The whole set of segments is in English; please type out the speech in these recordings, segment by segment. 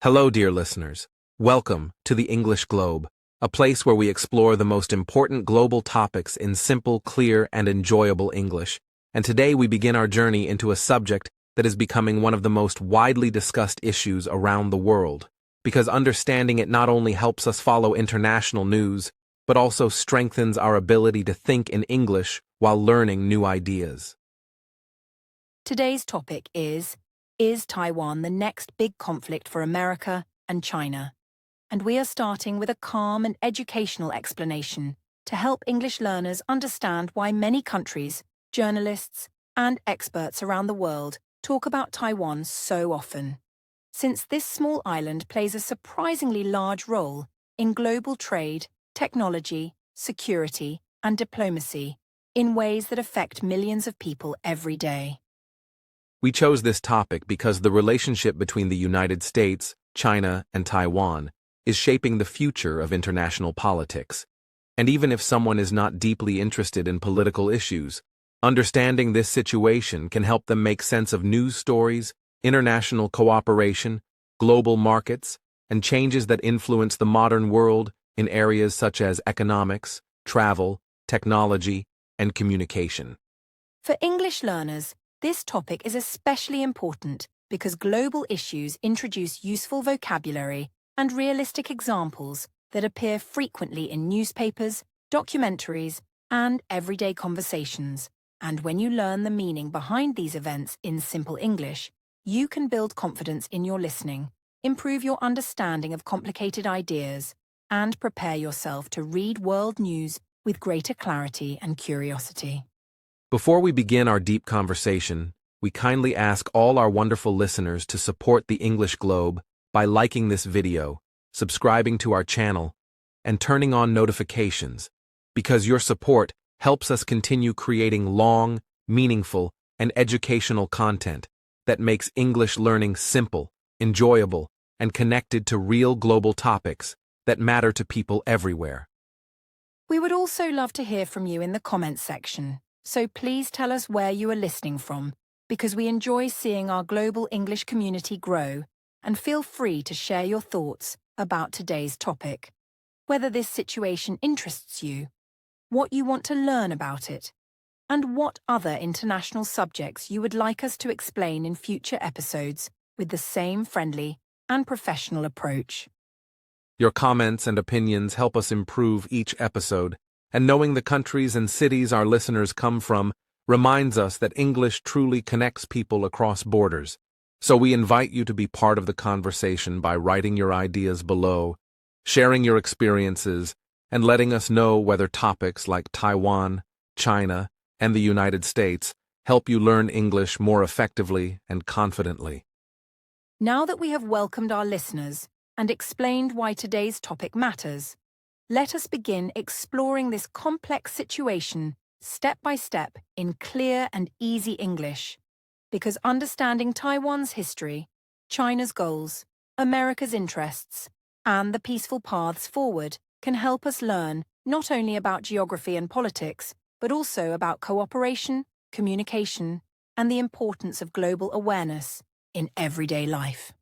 Hello, dear listeners. Welcome to the English Globe, a place where we explore the most important global topics in simple, clear, and enjoyable English. And today we begin our journey into a subject that is becoming one of the most widely discussed issues around the world, because understanding it not only helps us follow international news, but also strengthens our ability to think in English while learning new ideas. Today's topic is Taiwan the next big conflict for America and China? And we are starting with a calm and educational explanation to help English learners understand why many countries, journalists, and experts around the world talk about Taiwan so often. Since this small island plays a surprisingly large role in global trade, technology, security, and diplomacy in ways that affect millions of people every day. We chose this topic because the relationship between the United States, China, and Taiwan is shaping the future of international politics. And even if someone is not deeply interested in political issues, understanding this situation can help them make sense of news stories, international cooperation, global markets, and changes that influence the modern world in areas such as economics, travel, technology, and communication. For English learners, this topic is especially important because global issues introduce useful vocabulary and realistic examples that appear frequently in newspapers, documentaries, and everyday conversations. And when you learn the meaning behind these events in simple English, you can build confidence in your listening, improve your understanding of complicated ideas, and prepare yourself to read world news with greater clarity and curiosity. Before we begin our deep conversation, we kindly ask all our wonderful listeners to support the English Globe by liking this video, subscribing to our channel, and turning on notifications, because your support helps us continue creating long, meaningful, and educational content that makes English learning simple, enjoyable, and connected to real global topics that matter to people everywhere. We would also love to hear from you in the comments section. So please tell us where you are listening from, because we enjoy seeing our global English community grow, and feel free to share your thoughts about today's topic, whether this situation interests you, what you want to learn about it, and what other international subjects you would like us to explain in future episodes with the same friendly and professional approach. Your comments and opinions help us improve each episode, and knowing the countries and cities our listeners come from reminds us that English truly connects people across borders. So we invite you to be part of the conversation by writing your ideas below, sharing your experiences, and letting us know whether topics like Taiwan, China, and the United States help you learn English more effectively and confidently. Now that we have welcomed our listeners and explained why today's topic matters, let us begin exploring this complex situation step by step in clear and easy English, because understanding Taiwan's history, China's goals, America's interests, and the peaceful paths forward can help us learn not only about geography and politics, but also about cooperation, communication, and the importance of global awareness in everyday life.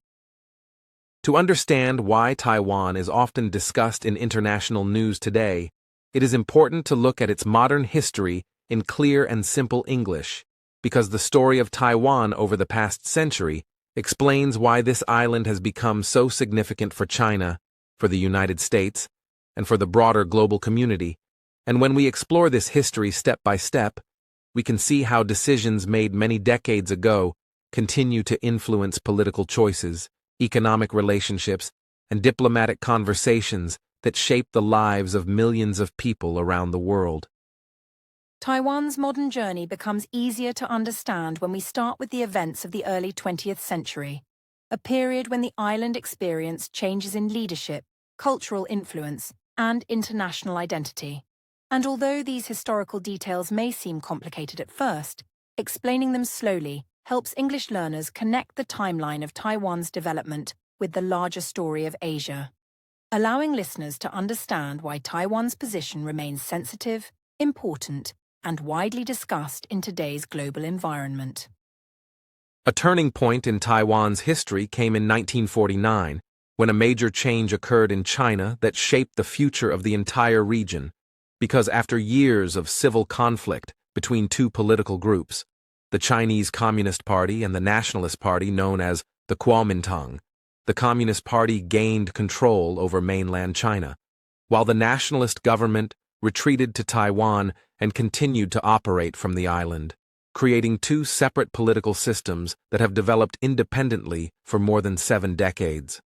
To understand why Taiwan is often discussed in international news today, it is important to look at its modern history in clear and simple English, because the story of Taiwan over the past century explains why this island has become so significant for China, for the United States, and for the broader global community. And when we explore this history step by step, we can see how decisions made many decades ago continue to influence political choices, economic relationships, and diplomatic conversations that shape the lives of millions of people around the world. Taiwan's modern journey becomes easier to understand when we start with the events of the early 20th century, a period when the island experienced changes in leadership, cultural influence, and international identity. And although these historical details may seem complicated at first, explaining them slowly helps English learners connect the timeline of Taiwan's development with the larger story of Asia, allowing listeners to understand why Taiwan's position remains sensitive, important, and widely discussed in today's global environment. A turning point in Taiwan's history came in 1949, when a major change occurred in China that shaped the future of the entire region, because after years of civil conflict between two political groups, the Chinese Communist Party and the Nationalist Party known as the Kuomintang, the Communist Party gained control over mainland China, while the nationalist government retreated to Taiwan and continued to operate from the island, creating two separate political systems that have developed independently for more than 7 decades.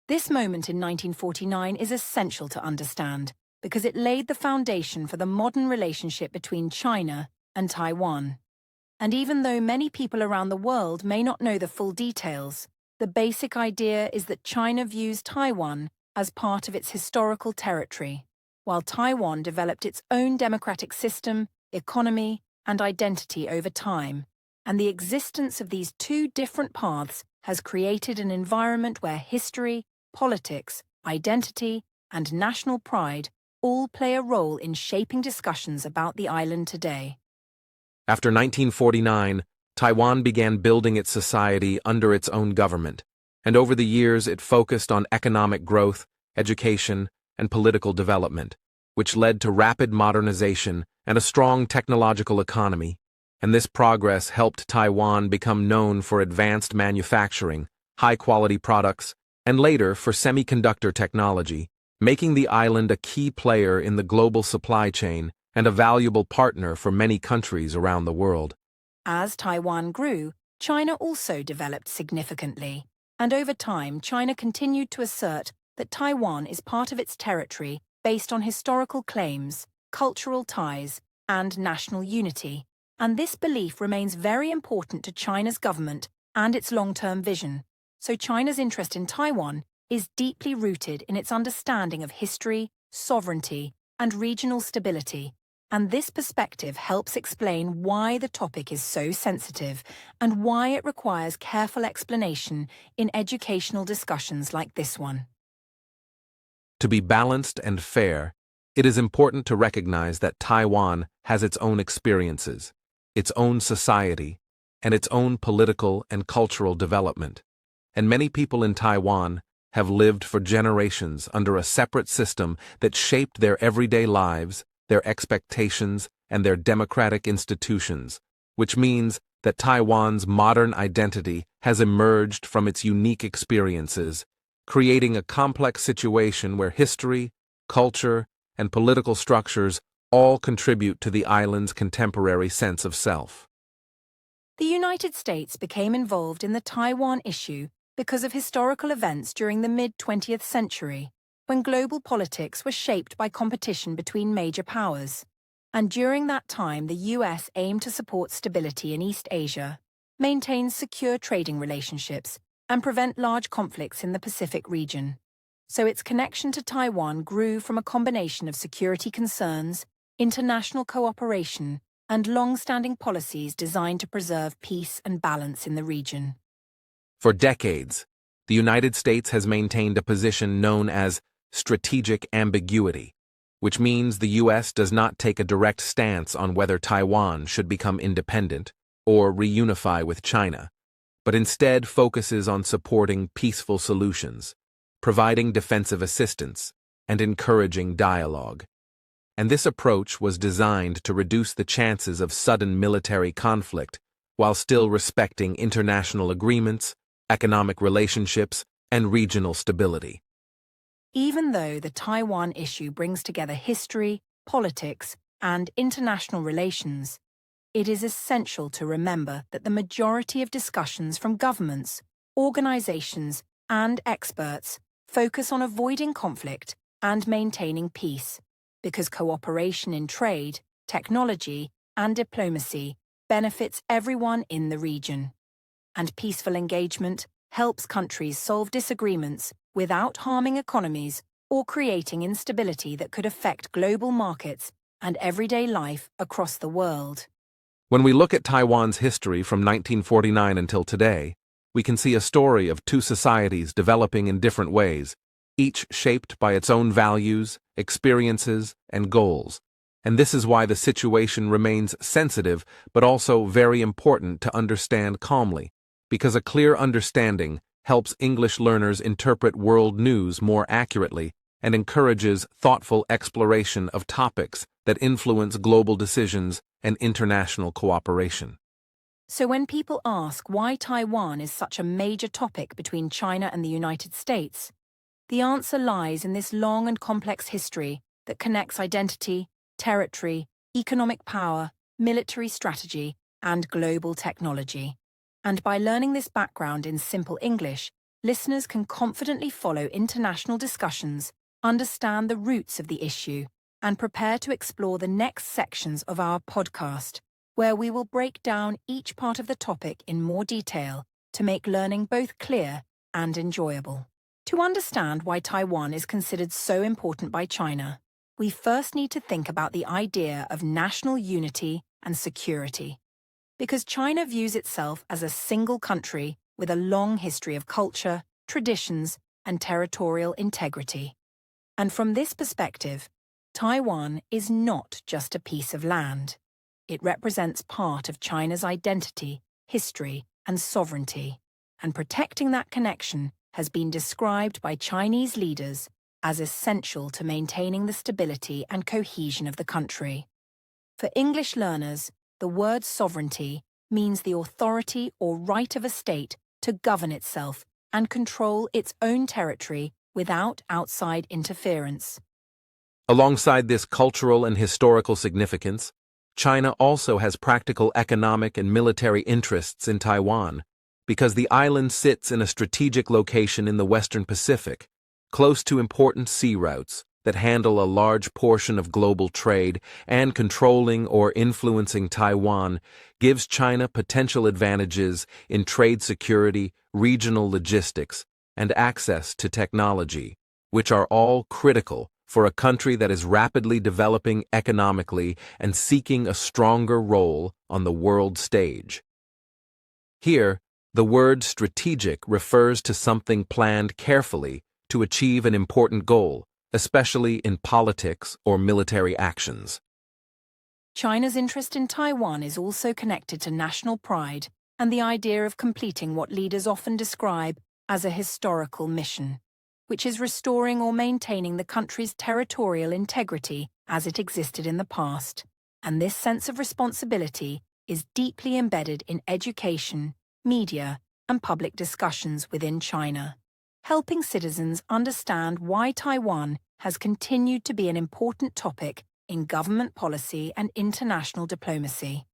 This moment in 1949 is essential to understand because it laid the foundation for the modern relationship between China and Taiwan. And even though many people around the world may not know the full details, the basic idea is that China views Taiwan as part of its historical territory, while Taiwan developed its own democratic system, economy, and identity over time. And the existence of these two different paths has created an environment where history, politics, identity, and national pride all play a role in shaping discussions about the island today. After 1949, Taiwan began building its society under its own government, and over the years it focused on economic growth, education, and political development, which led to rapid modernization and a strong technological economy, and this progress helped Taiwan become known for advanced manufacturing, high-quality products, and later for semiconductor technology, making the island a key player in the global supply chain and a valuable partner for many countries around the world. As Taiwan grew, China also developed significantly, and over time China continued to assert that Taiwan is part of its territory based on historical claims, cultural ties, and national unity, and this belief remains very important to China's government and its long-term vision. So China's interest in Taiwan is deeply rooted in its understanding of history, sovereignty, and regional stability. And this perspective helps explain why the topic is so sensitive and why it requires careful explanation in educational discussions like this one. To be balanced and fair, it is important to recognize that Taiwan has its own experiences, its own society, and its own political and cultural development. And many people in Taiwan have lived for generations under a separate system that shaped their everyday lives, their expectations, and their democratic institutions, which means that Taiwan's modern identity has emerged from its unique experiences, creating a complex situation where history, culture, and political structures all contribute to the island's contemporary sense of self. The United States became involved in the Taiwan issue because of historical events during the mid-20th century, when global politics were shaped by competition between major powers. And during that time, the US aimed to support stability in East Asia, maintain secure trading relationships, and prevent large conflicts in the Pacific region. So its connection to Taiwan grew from a combination of security concerns, international cooperation, and long-standing policies designed to preserve peace and balance in the region. For decades, the United States has maintained a position known as strategic ambiguity, which means the U.S. does not take a direct stance on whether Taiwan should become independent or reunify with China, but instead focuses on supporting peaceful solutions, providing defensive assistance, and encouraging dialogue. And this approach was designed to reduce the chances of sudden military conflict while still respecting international agreements, economic relationships, and regional stability. Even though the Taiwan issue brings together history, politics, and international relations, it is essential to remember that the majority of discussions from governments, organizations, and experts focus on avoiding conflict and maintaining peace, because cooperation in trade, technology, and diplomacy benefits everyone in the region. And peaceful engagement helps countries solve disagreements without harming economies or creating instability that could affect global markets and everyday life across the world. When we look at Taiwan's history from 1949 until today, we can see a story of two societies developing in different ways, each shaped by its own values, experiences, and goals. And this is why the situation remains sensitive but also very important to understand calmly, because a clear understanding helps English learners interpret world news more accurately and encourages thoughtful exploration of topics that influence global decisions and international cooperation. So when people ask why Taiwan is such a major topic between China and the United States, the answer lies in this long and complex history that connects identity, territory, economic power, military strategy, and global technology. And by learning this background in simple English, listeners can confidently follow international discussions, understand the roots of the issue, and prepare to explore the next sections of our podcast, where we will break down each part of the topic in more detail to make learning both clear and enjoyable. To understand why Taiwan is considered so important by China, we first need to think about the idea of national unity and security. Because China views itself as a single country with a long history of culture, traditions, and territorial integrity. And from this perspective, Taiwan is not just a piece of land. It represents part of China's identity, history, and sovereignty, and protecting that connection has been described by Chinese leaders as essential to maintaining the stability and cohesion of the country. For English learners, the word sovereignty means the authority or right of a state to govern itself and control its own territory without outside interference. Alongside this cultural and historical significance, China also has practical economic and military interests in Taiwan, because the island sits in a strategic location in the Western Pacific, close to important sea routes that handle a large portion of global trade, and controlling or influencing Taiwan gives China potential advantages in trade security, regional logistics, and access to technology, which are all critical for a country that is rapidly developing economically and seeking a stronger role on the world stage. Here, the word strategic refers to something planned carefully to achieve an important goal, especially in politics or military actions. China's interest in Taiwan is also connected to national pride and the idea of completing what leaders often describe as a historical mission, which is restoring or maintaining the country's territorial integrity as it existed in the past. And this sense of responsibility is deeply embedded in education, media, and public discussions within China, helping citizens understand why Taiwan has continued to be an important topic in government policy and international diplomacy.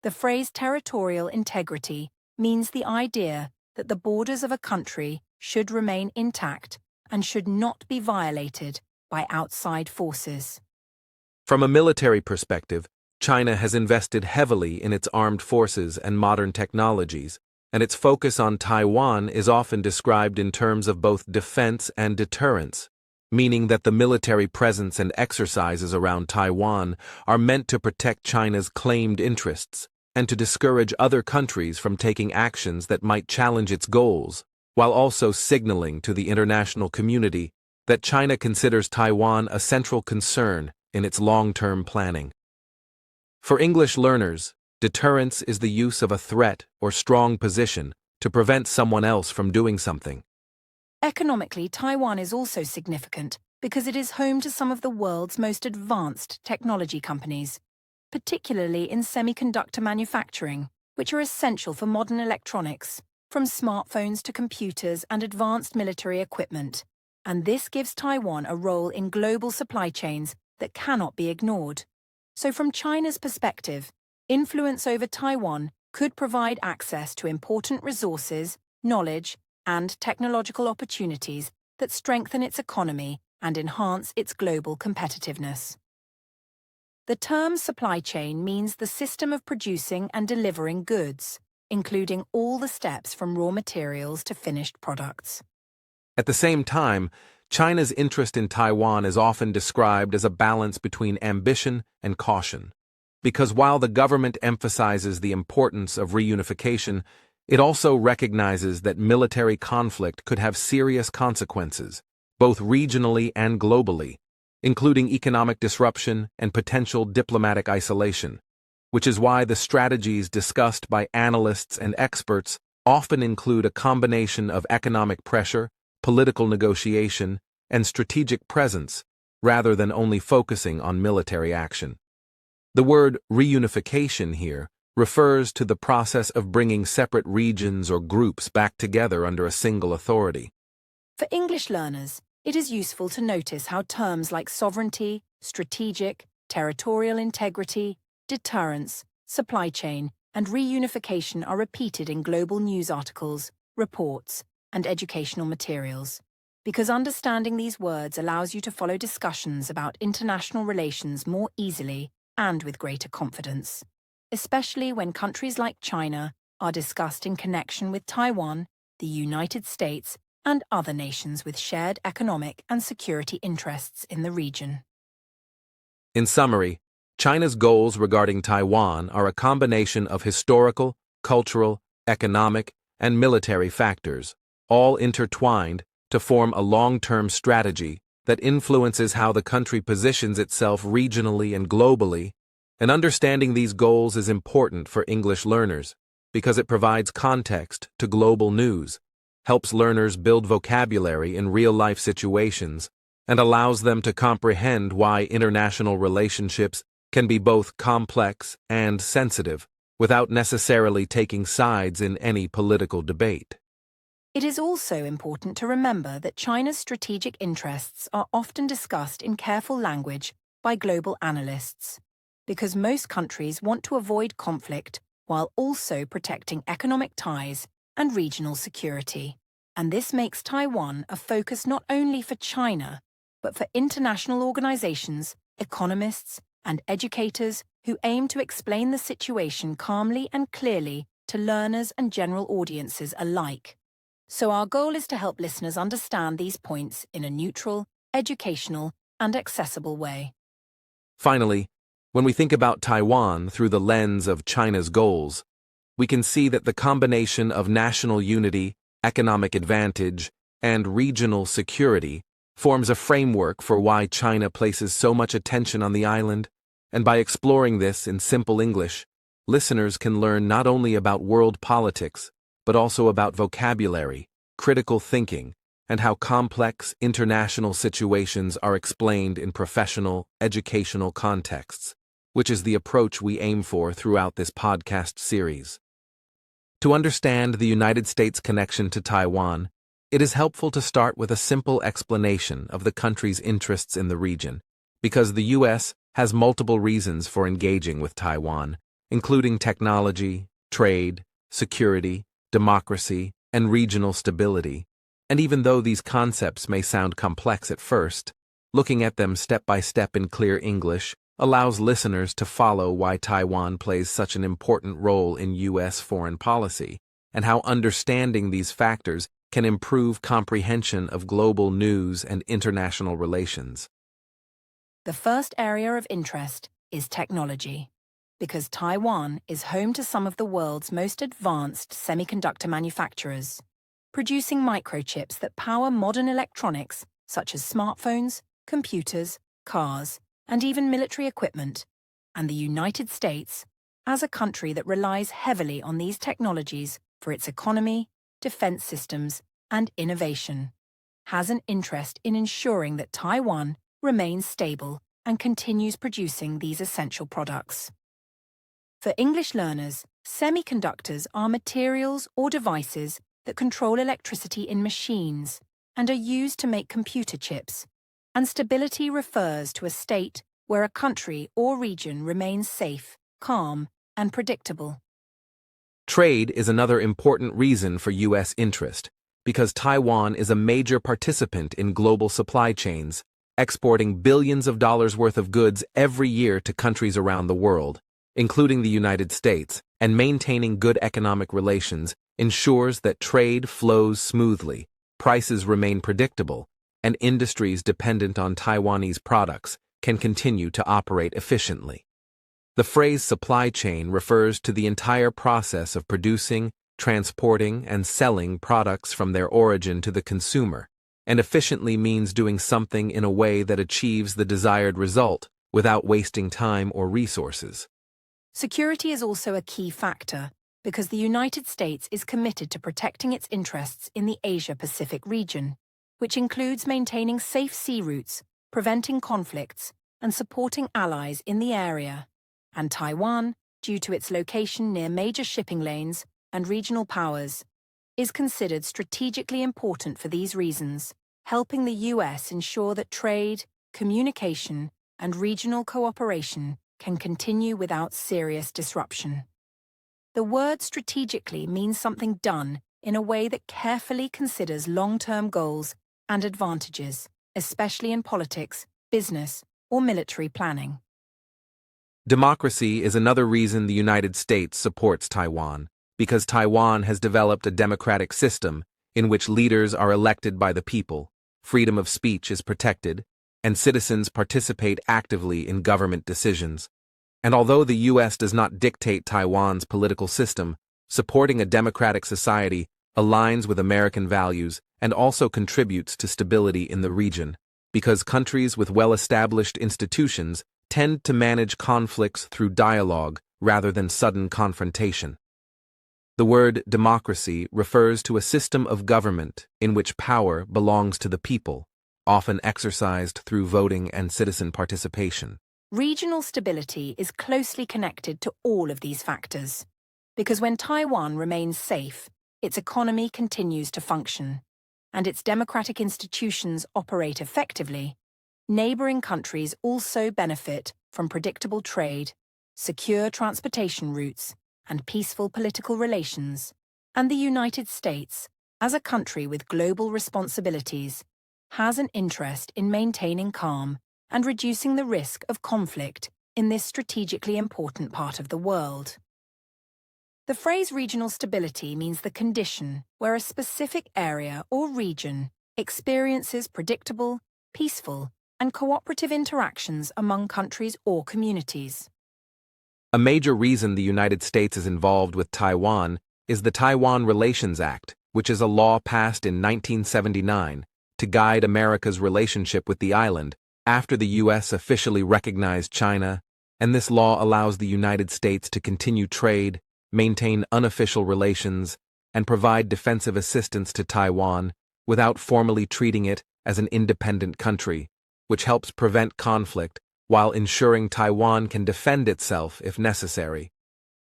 The phrase territorial integrity means the idea that the borders of a country should remain intact and should not be violated by outside forces. From a military perspective, China has invested heavily in its armed forces and modern technologies, and its focus on Taiwan is often described in terms of both defense and deterrence, meaning that the military presence and exercises around Taiwan are meant to protect China's claimed interests and to discourage other countries from taking actions that might challenge its goals, while also signaling to the international community that China considers Taiwan a central concern in its long-term planning. For English learners, deterrence is the use of a threat or strong position to prevent someone else from doing something. Economically, Taiwan is also significant because it is home to some of the world's most advanced technology companies, particularly in semiconductor manufacturing, which are essential for modern electronics, from smartphones to computers and advanced military equipment. And this gives Taiwan a role in global supply chains that cannot be ignored. So from China's perspective, influence over Taiwan could provide access to important resources, knowledge, and technological opportunities that strengthen its economy and enhance its global competitiveness. The term supply chain means the system of producing and delivering goods, including all the steps from raw materials to finished products. At the same time, China's interest in Taiwan is often described as a balance between ambition and caution, because while the government emphasizes the importance of reunification, it also recognizes that military conflict could have serious consequences, both regionally and globally, including economic disruption and potential diplomatic isolation, which is why the strategies discussed by analysts and experts often include a combination of economic pressure, political negotiation, and strategic presence, rather than only focusing on military action. The word reunification here refers to the process of bringing separate regions or groups back together under a single authority. For English learners, it is useful to notice how terms like sovereignty, strategic, territorial integrity, deterrence, supply chain, and reunification are repeated in global news articles, reports, and educational materials, because understanding these words allows you to follow discussions about international relations more easily and with greater confidence, especially when countries like China are discussed in connection with Taiwan, the United States, and other nations with shared economic and security interests in the region. In summary, China's goals regarding Taiwan are a combination of historical, cultural, economic, and military factors, all intertwined to form a long-term strategy that influences how the country positions itself regionally and globally, and understanding these goals is important for English learners because it provides context to global news, helps learners build vocabulary in real-life situations, and allows them to comprehend why international relationships can be both complex and sensitive without necessarily taking sides in any political debate. It is also important to remember that China's strategic interests are often discussed in careful language by global analysts, because most countries want to avoid conflict while also protecting economic ties and regional security. And this makes Taiwan a focus not only for China, but for international organizations, economists, and educators who aim to explain the situation calmly and clearly to learners and general audiences alike. So our goal is to help listeners understand these points in a neutral, educational, and accessible way. Finally, when we think about Taiwan through the lens of China's goals, we can see that the combination of national unity, economic advantage, and regional security forms a framework for why China places so much attention on the island, and by exploring this in simple English, listeners can learn not only about world politics, but also about vocabulary, critical thinking, and how complex international situations are explained in professional, educational contexts, which is the approach we aim for throughout this podcast series. To understand the United States' connection to Taiwan, it is helpful to start with a simple explanation of the country's interests in the region, because the U.S. has multiple reasons for engaging with Taiwan, including technology, trade, security, democracy, and regional stability. And even though these concepts may sound complex at first, looking at them step by step in clear English allows listeners to follow why Taiwan plays such an important role in U.S. foreign policy, and how understanding these factors can improve comprehension of global news and international relations. The first area of interest is technology, because Taiwan is home to some of the world's most advanced semiconductor manufacturers, producing microchips that power modern electronics such as smartphones, computers, cars, and even military equipment. And the United States, as a country that relies heavily on these technologies for its economy, defense systems, and innovation, has an interest in ensuring that Taiwan remains stable and continues producing these essential products. For English learners, semiconductors are materials or devices that control electricity in machines and are used to make computer chips, and stability refers to a state where a country or region remains safe, calm, and predictable. Trade is another important reason for U.S. interest, because Taiwan is a major participant in global supply chains, exporting billions of dollars worth of goods every year to countries around the world, including the United States, and maintaining good economic relations ensures that trade flows smoothly, prices remain predictable, and industries dependent on Taiwanese products can continue to operate efficiently. The phrase supply chain refers to the entire process of producing, transporting, and selling products from their origin to the consumer, and efficiently means doing something in a way that achieves the desired result without wasting time or resources. Security is also a key factor, because the United States is committed to protecting its interests in the Asia-Pacific region, which includes maintaining safe sea routes, preventing conflicts, and supporting allies in the area. And Taiwan, due to its location near major shipping lanes and regional powers, is considered strategically important for these reasons, helping the US ensure that trade, communication, and regional cooperation can continue without serious disruption. The word strategically means something done in a way that carefully considers long-term goals and advantages, especially in politics, business, or military planning. Democracy is another reason the United States supports Taiwan, because Taiwan has developed a democratic system in which leaders are elected by the people, freedom of speech is protected, and citizens participate actively in government decisions. And although the U.S. does not dictate Taiwan's political system, supporting a democratic society aligns with American values and also contributes to stability in the region, because countries with well-established institutions tend to manage conflicts through dialogue rather than sudden confrontation. The word democracy refers to a system of government in which power belongs to the people, often exercised through voting and citizen participation. Regional stability is closely connected to all of these factors, because when Taiwan remains safe, its economy continues to function, and its democratic institutions operate effectively, neighboring countries also benefit from predictable trade, secure transportation routes, and peaceful political relations. And the United States, as a country with global responsibilities, has an interest in maintaining calm and reducing the risk of conflict in this strategically important part of the world. The phrase regional stability means the condition where a specific area or region experiences predictable, peaceful, and cooperative interactions among countries or communities. A major reason the United States is involved with Taiwan is the Taiwan Relations Act, which is a law passed in 1979 to guide America's relationship with the island after the U.S. officially recognized China, and this law allows the United States to continue trade, maintain unofficial relations, and provide defensive assistance to Taiwan without formally treating it as an independent country, which helps prevent conflict while ensuring Taiwan can defend itself if necessary.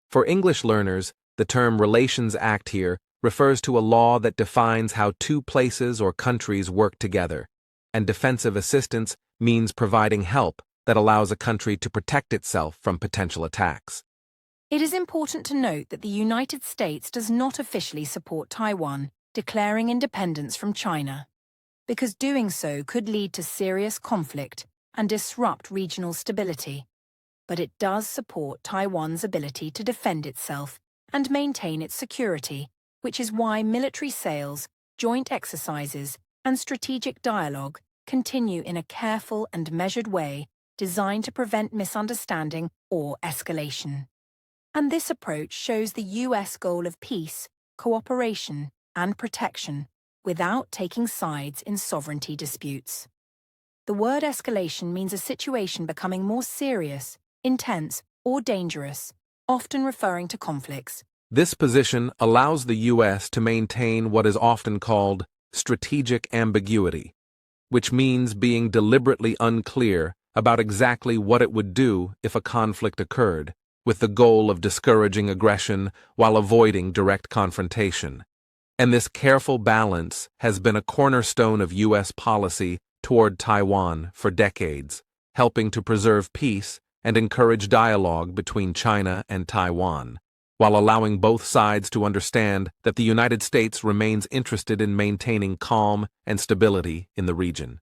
For English learners, the term Relations Act here refers to a law that defines how two places or countries work together, and defensive assistance means providing help that allows a country to protect itself from potential attacks. It is important to note that the United States does not officially support Taiwan declaring independence from China, because doing so could lead to serious conflict and disrupt regional stability. But it does support Taiwan's ability to defend itself and maintain its security, which is why military sales, joint exercises, and strategic dialogue continue in a careful and measured way designed to prevent misunderstanding or escalation. And this approach shows the US goal of peace, cooperation, and protection without taking sides in sovereignty disputes. The word escalation means a situation becoming more serious, intense, or dangerous, often referring to conflicts. This position allows the U.S. to maintain what is often called strategic ambiguity, which means being deliberately unclear about exactly what it would do if a conflict occurred, with the goal of discouraging aggression while avoiding direct confrontation. And this careful balance has been a cornerstone of U.S. policy toward Taiwan for decades, helping to preserve peace and encourage dialogue between China and Taiwan, while allowing both sides to understand that the United States remains interested in maintaining calm and stability in the region.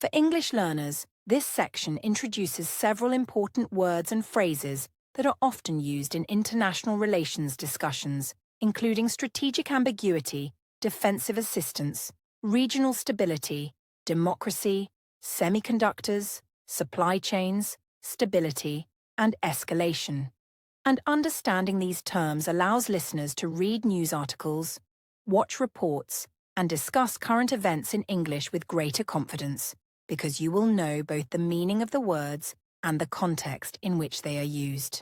For English learners, this section introduces several important words and phrases that are often used in international relations discussions, including strategic ambiguity, defensive assistance, regional stability, democracy, semiconductors, supply chains, stability, and escalation. And understanding these terms allows listeners to read news articles, watch reports, and discuss current events in English with greater confidence, because you will know both the meaning of the words and the context in which they are used.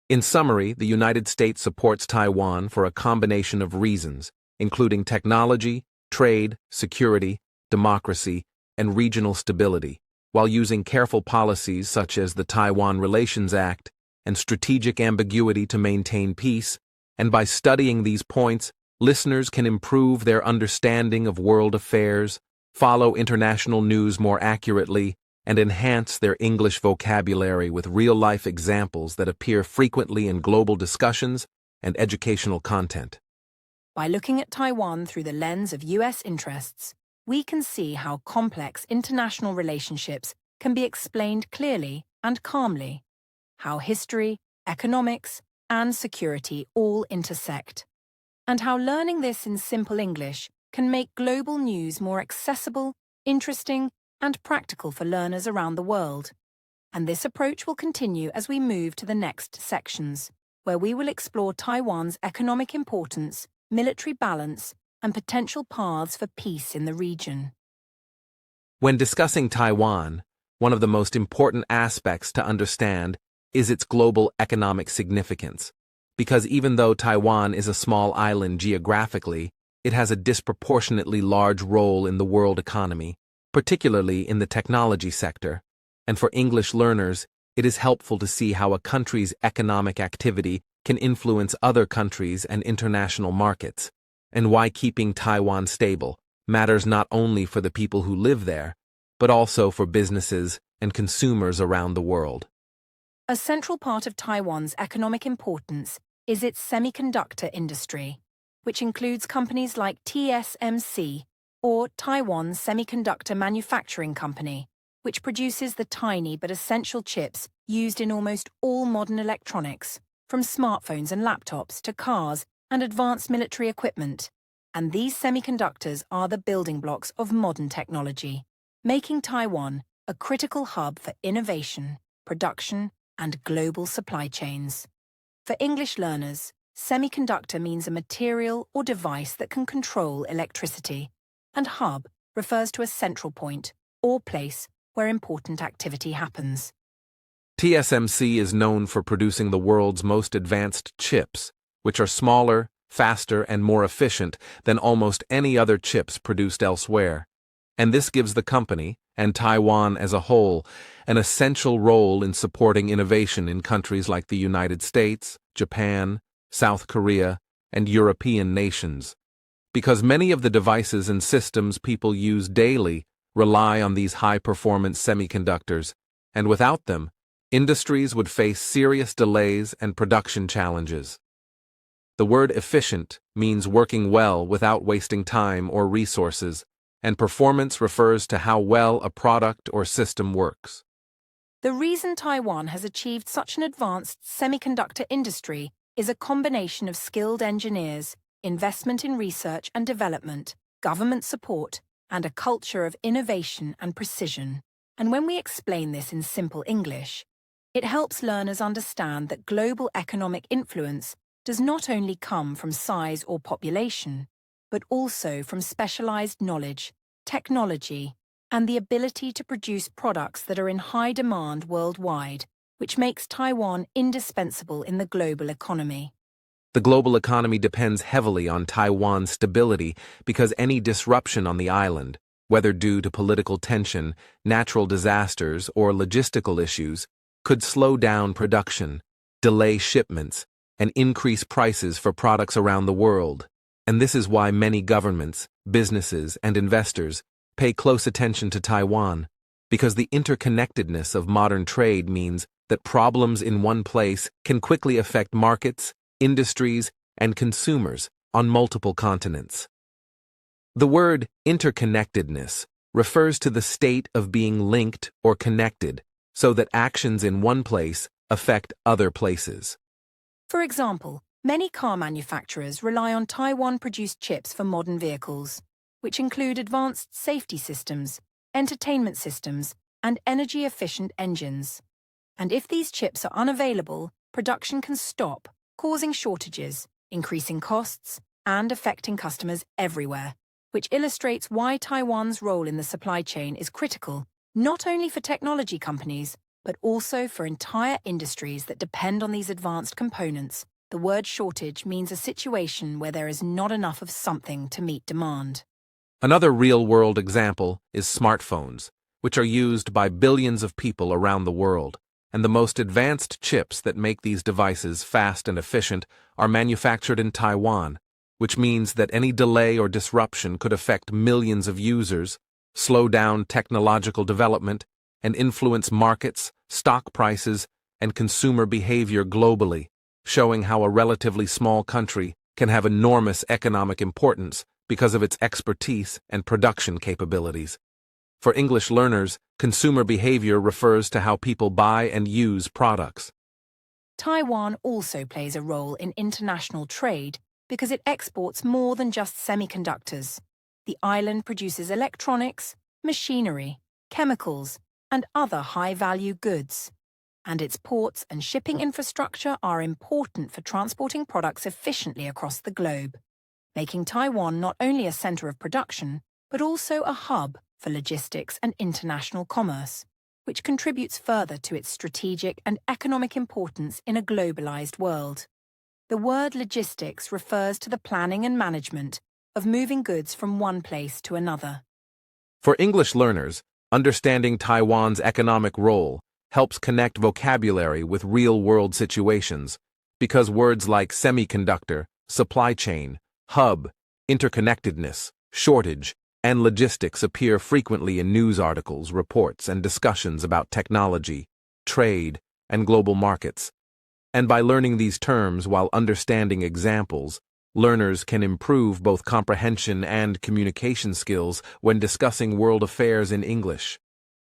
In summary, the United States supports Taiwan for a combination of reasons, including technology, trade, security, democracy, and regional stability, while using careful policies such as the Taiwan Relations Act and strategic ambiguity to maintain peace, and by studying these points, listeners can improve their understanding of world affairs, follow international news more accurately, and enhance their English vocabulary with real-life examples that appear frequently in global discussions and educational content. By looking at Taiwan through the lens of US interests, we can see how complex international relationships can be explained clearly and calmly, how history, economics, and security all intersect, and how learning this in simple English can make global news more accessible, interesting, and practical for learners around the world. And this approach will continue as we move to the next sections, where we will explore Taiwan's economic importance, military balance, and potential paths for peace in the region. When discussing Taiwan, one of the most important aspects to understand is its global economic significance, because even though Taiwan is a small island geographically, it has a disproportionately large role in the world economy, particularly in the technology sector, and for English learners, it is helpful to see how a country's economic activity can influence other countries and international markets, and why keeping Taiwan stable matters not only for the people who live there, but also for businesses and consumers around the world. A central part of Taiwan's economic importance is its semiconductor industry, which includes companies like TSMC, or Taiwan Semiconductor Manufacturing Company, which produces the tiny but essential chips used in almost all modern electronics, from smartphones and laptops to cars and advanced military equipment. And these semiconductors are the building blocks of modern technology, making Taiwan a critical hub for innovation, production, and global supply chains. For English learners, semiconductor means a material or device that can control electricity, and hub refers to a central point or place where important activity happens. TSMC is known for producing the world's most advanced chips, which are smaller, faster, and more efficient than almost any other chips produced elsewhere. And this gives the company, and Taiwan as a whole, an essential role in supporting innovation in countries like the United States, Japan, South Korea, and European nations. Because many of the devices and systems people use daily rely on these high-performance semiconductors, and without them, industries would face serious delays and production challenges. The word efficient means working well without wasting time or resources, and performance refers to how well a product or system works. The reason Taiwan has achieved such an advanced semiconductor industry is a combination of skilled engineers, investment in research and development, government support, and a culture of innovation and precision. And when we explain this in simple English, it helps learners understand that global economic influence does not only come from size or population, but also from specialized knowledge, technology, and the ability to produce products that are in high demand worldwide, which makes Taiwan indispensable in the global economy. The global economy depends heavily on Taiwan's stability because any disruption on the island, whether due to political tension, natural disasters, or logistical issues, could slow down production, delay shipments, and increase prices for products around the world. And this is why many governments, businesses, and investors pay close attention to Taiwan, because the interconnectedness of modern trade means that problems in one place can quickly affect markets, industries, and consumers on multiple continents. The word interconnectedness refers to the state of being linked or connected so that actions in one place affect other places. For example, many car manufacturers rely on Taiwan-produced chips for modern vehicles, which include advanced safety systems, entertainment systems, and energy-efficient engines. And if these chips are unavailable, production can stop, causing shortages, increasing costs, and affecting customers everywhere, which illustrates why Taiwan's role in the supply chain is critical, not only for technology companies, but also for entire industries that depend on these advanced components. The word shortage means a situation where there is not enough of something to meet demand. Another real-world example is smartphones, which are used by billions of people around the world, and the most advanced chips that make these devices fast and efficient are manufactured in Taiwan, which means that any delay or disruption could affect millions of users, slow down technological development, and influence markets, stock prices, and consumer behavior globally, showing how a relatively small country can have enormous economic importance because of its expertise and production capabilities. For English learners, consumer behavior refers to how people buy and use products. Taiwan also plays a role in international trade because it exports more than just semiconductors. The island produces electronics, machinery, chemicals, and other high-value goods. And its ports and shipping infrastructure are important for transporting products efficiently across the globe, making Taiwan not only a center of production, but also a hub for logistics and international commerce, which contributes further to its strategic and economic importance in a globalized world. The word logistics refers to the planning and management of moving goods from one place to another. For English learners, understanding Taiwan's economic role helps connect vocabulary with real-world situations, because words like semiconductor, supply chain, hub, interconnectedness, shortage, and logistics appear frequently in news articles, reports, and discussions about technology, trade, and global markets. And by learning these terms while understanding examples, learners can improve both comprehension and communication skills when discussing world affairs in English.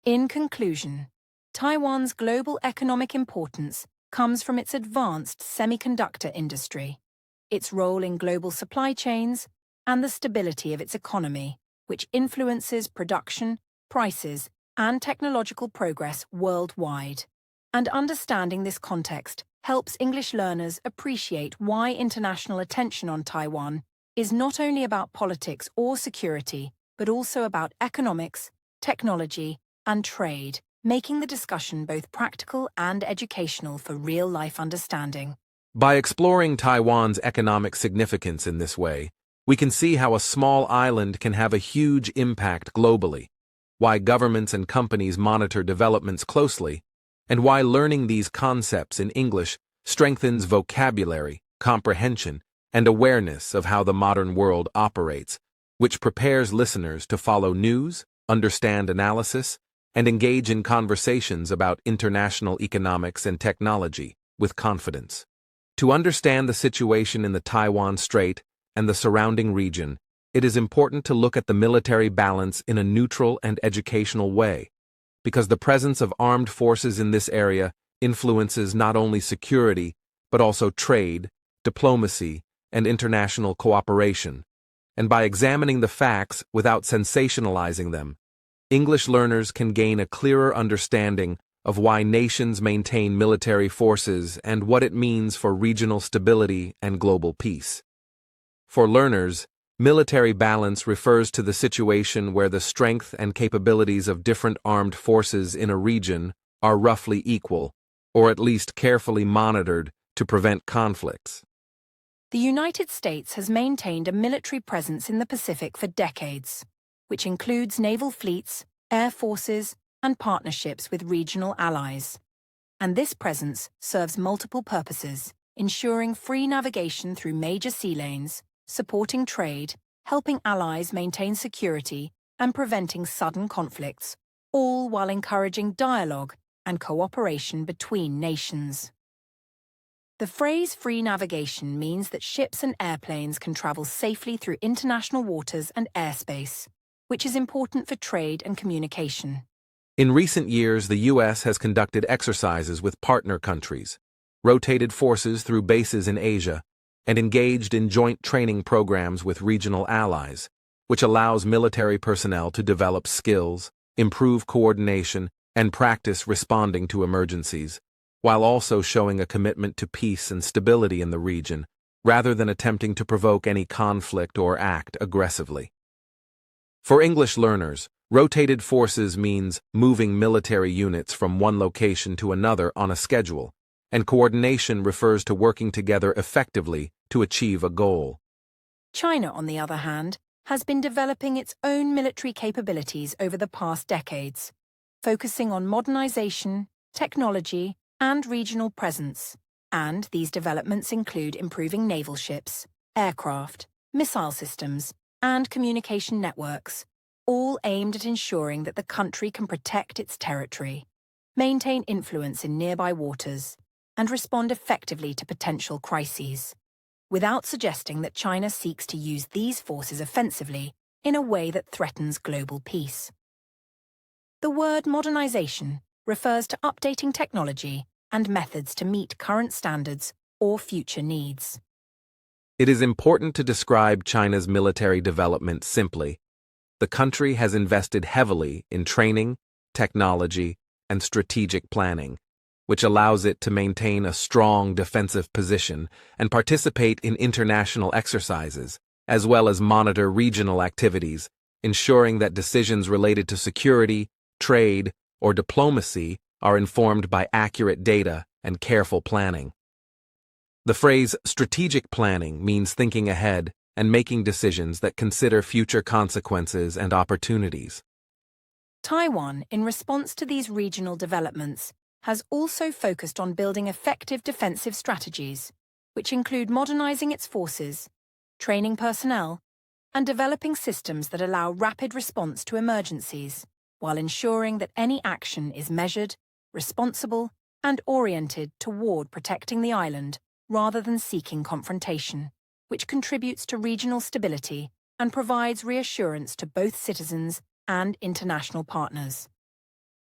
In conclusion, Taiwan's global economic importance comes from its advanced semiconductor industry, its role in global supply chains, and the stability of its economy, which influences production, prices, and technological progress worldwide. And understanding this context helps English learners appreciate why international attention on Taiwan is not only about politics or security, but also about economics, technology, and trade, making the discussion both practical and educational for real-life understanding. By exploring Taiwan's economic significance in this way, we can see how a small island can have a huge impact globally, why governments and companies monitor developments closely, and why learning these concepts in English strengthens vocabulary, comprehension, and awareness of how the modern world operates, which prepares listeners to follow news, understand analysis, and engage in conversations about international economics and technology with confidence. To understand the situation in the Taiwan Strait and the surrounding region, it is important to look at the military balance in a neutral and educational way, because the presence of armed forces in this area influences not only security, but also trade, diplomacy, and international cooperation. And by examining the facts without sensationalizing them, English learners can gain a clearer understanding of why nations maintain military forces and what it means for regional stability and global peace. For learners, military balance refers to the situation where the strength and capabilities of different armed forces in a region are roughly equal, or at least carefully monitored to prevent conflicts. The United States has maintained a military presence in the Pacific for decades, which includes naval fleets, air forces, and partnerships with regional allies. And this presence serves multiple purposes, ensuring free navigation through major sea lanes, supporting trade, helping allies maintain security, and preventing sudden conflicts, all while encouraging dialogue and cooperation between nations. The phrase free navigation means that ships and airplanes can travel safely through international waters and airspace, which is important for trade and communication. In recent years, the U.S. has conducted exercises with partner countries, rotated forces through bases in Asia, and engaged in joint training programs with regional allies, which allows military personnel to develop skills, improve coordination, and practice responding to emergencies, while also showing a commitment to peace and stability in the region, rather than attempting to provoke any conflict or act aggressively. For English learners, Rotated forces means moving military units from one location to another on a schedule, and coordination refers to working together effectively to achieve a goal. China, on the other hand, has been developing its own military capabilities over the past decades, focusing on modernization, technology, and regional presence. And these developments include improving naval ships, aircraft, missile systems, and communication networks, all aimed at ensuring that the country can protect its territory, maintain influence in nearby waters, and respond effectively to potential crises, without suggesting that China seeks to use these forces offensively in a way that threatens global peace. The word modernization refers to updating technology and methods to meet current standards or future needs. It is important to describe China's military development simply. The country has invested heavily in training, technology, and strategic planning, which allows it to maintain a strong defensive position and participate in international exercises, as well as monitor regional activities, ensuring that decisions related to security, trade, or diplomacy are informed by accurate data and careful planning. The phrase strategic planning means thinking ahead and making decisions that consider future consequences and opportunities. Taiwan, in response to these regional developments, has also focused on building effective defensive strategies, which include modernizing its forces, training personnel, and developing systems that allow rapid response to emergencies, while ensuring that any action is measured, responsible, and oriented toward protecting the island rather than seeking confrontation, which contributes to regional stability and provides reassurance to both citizens and international partners.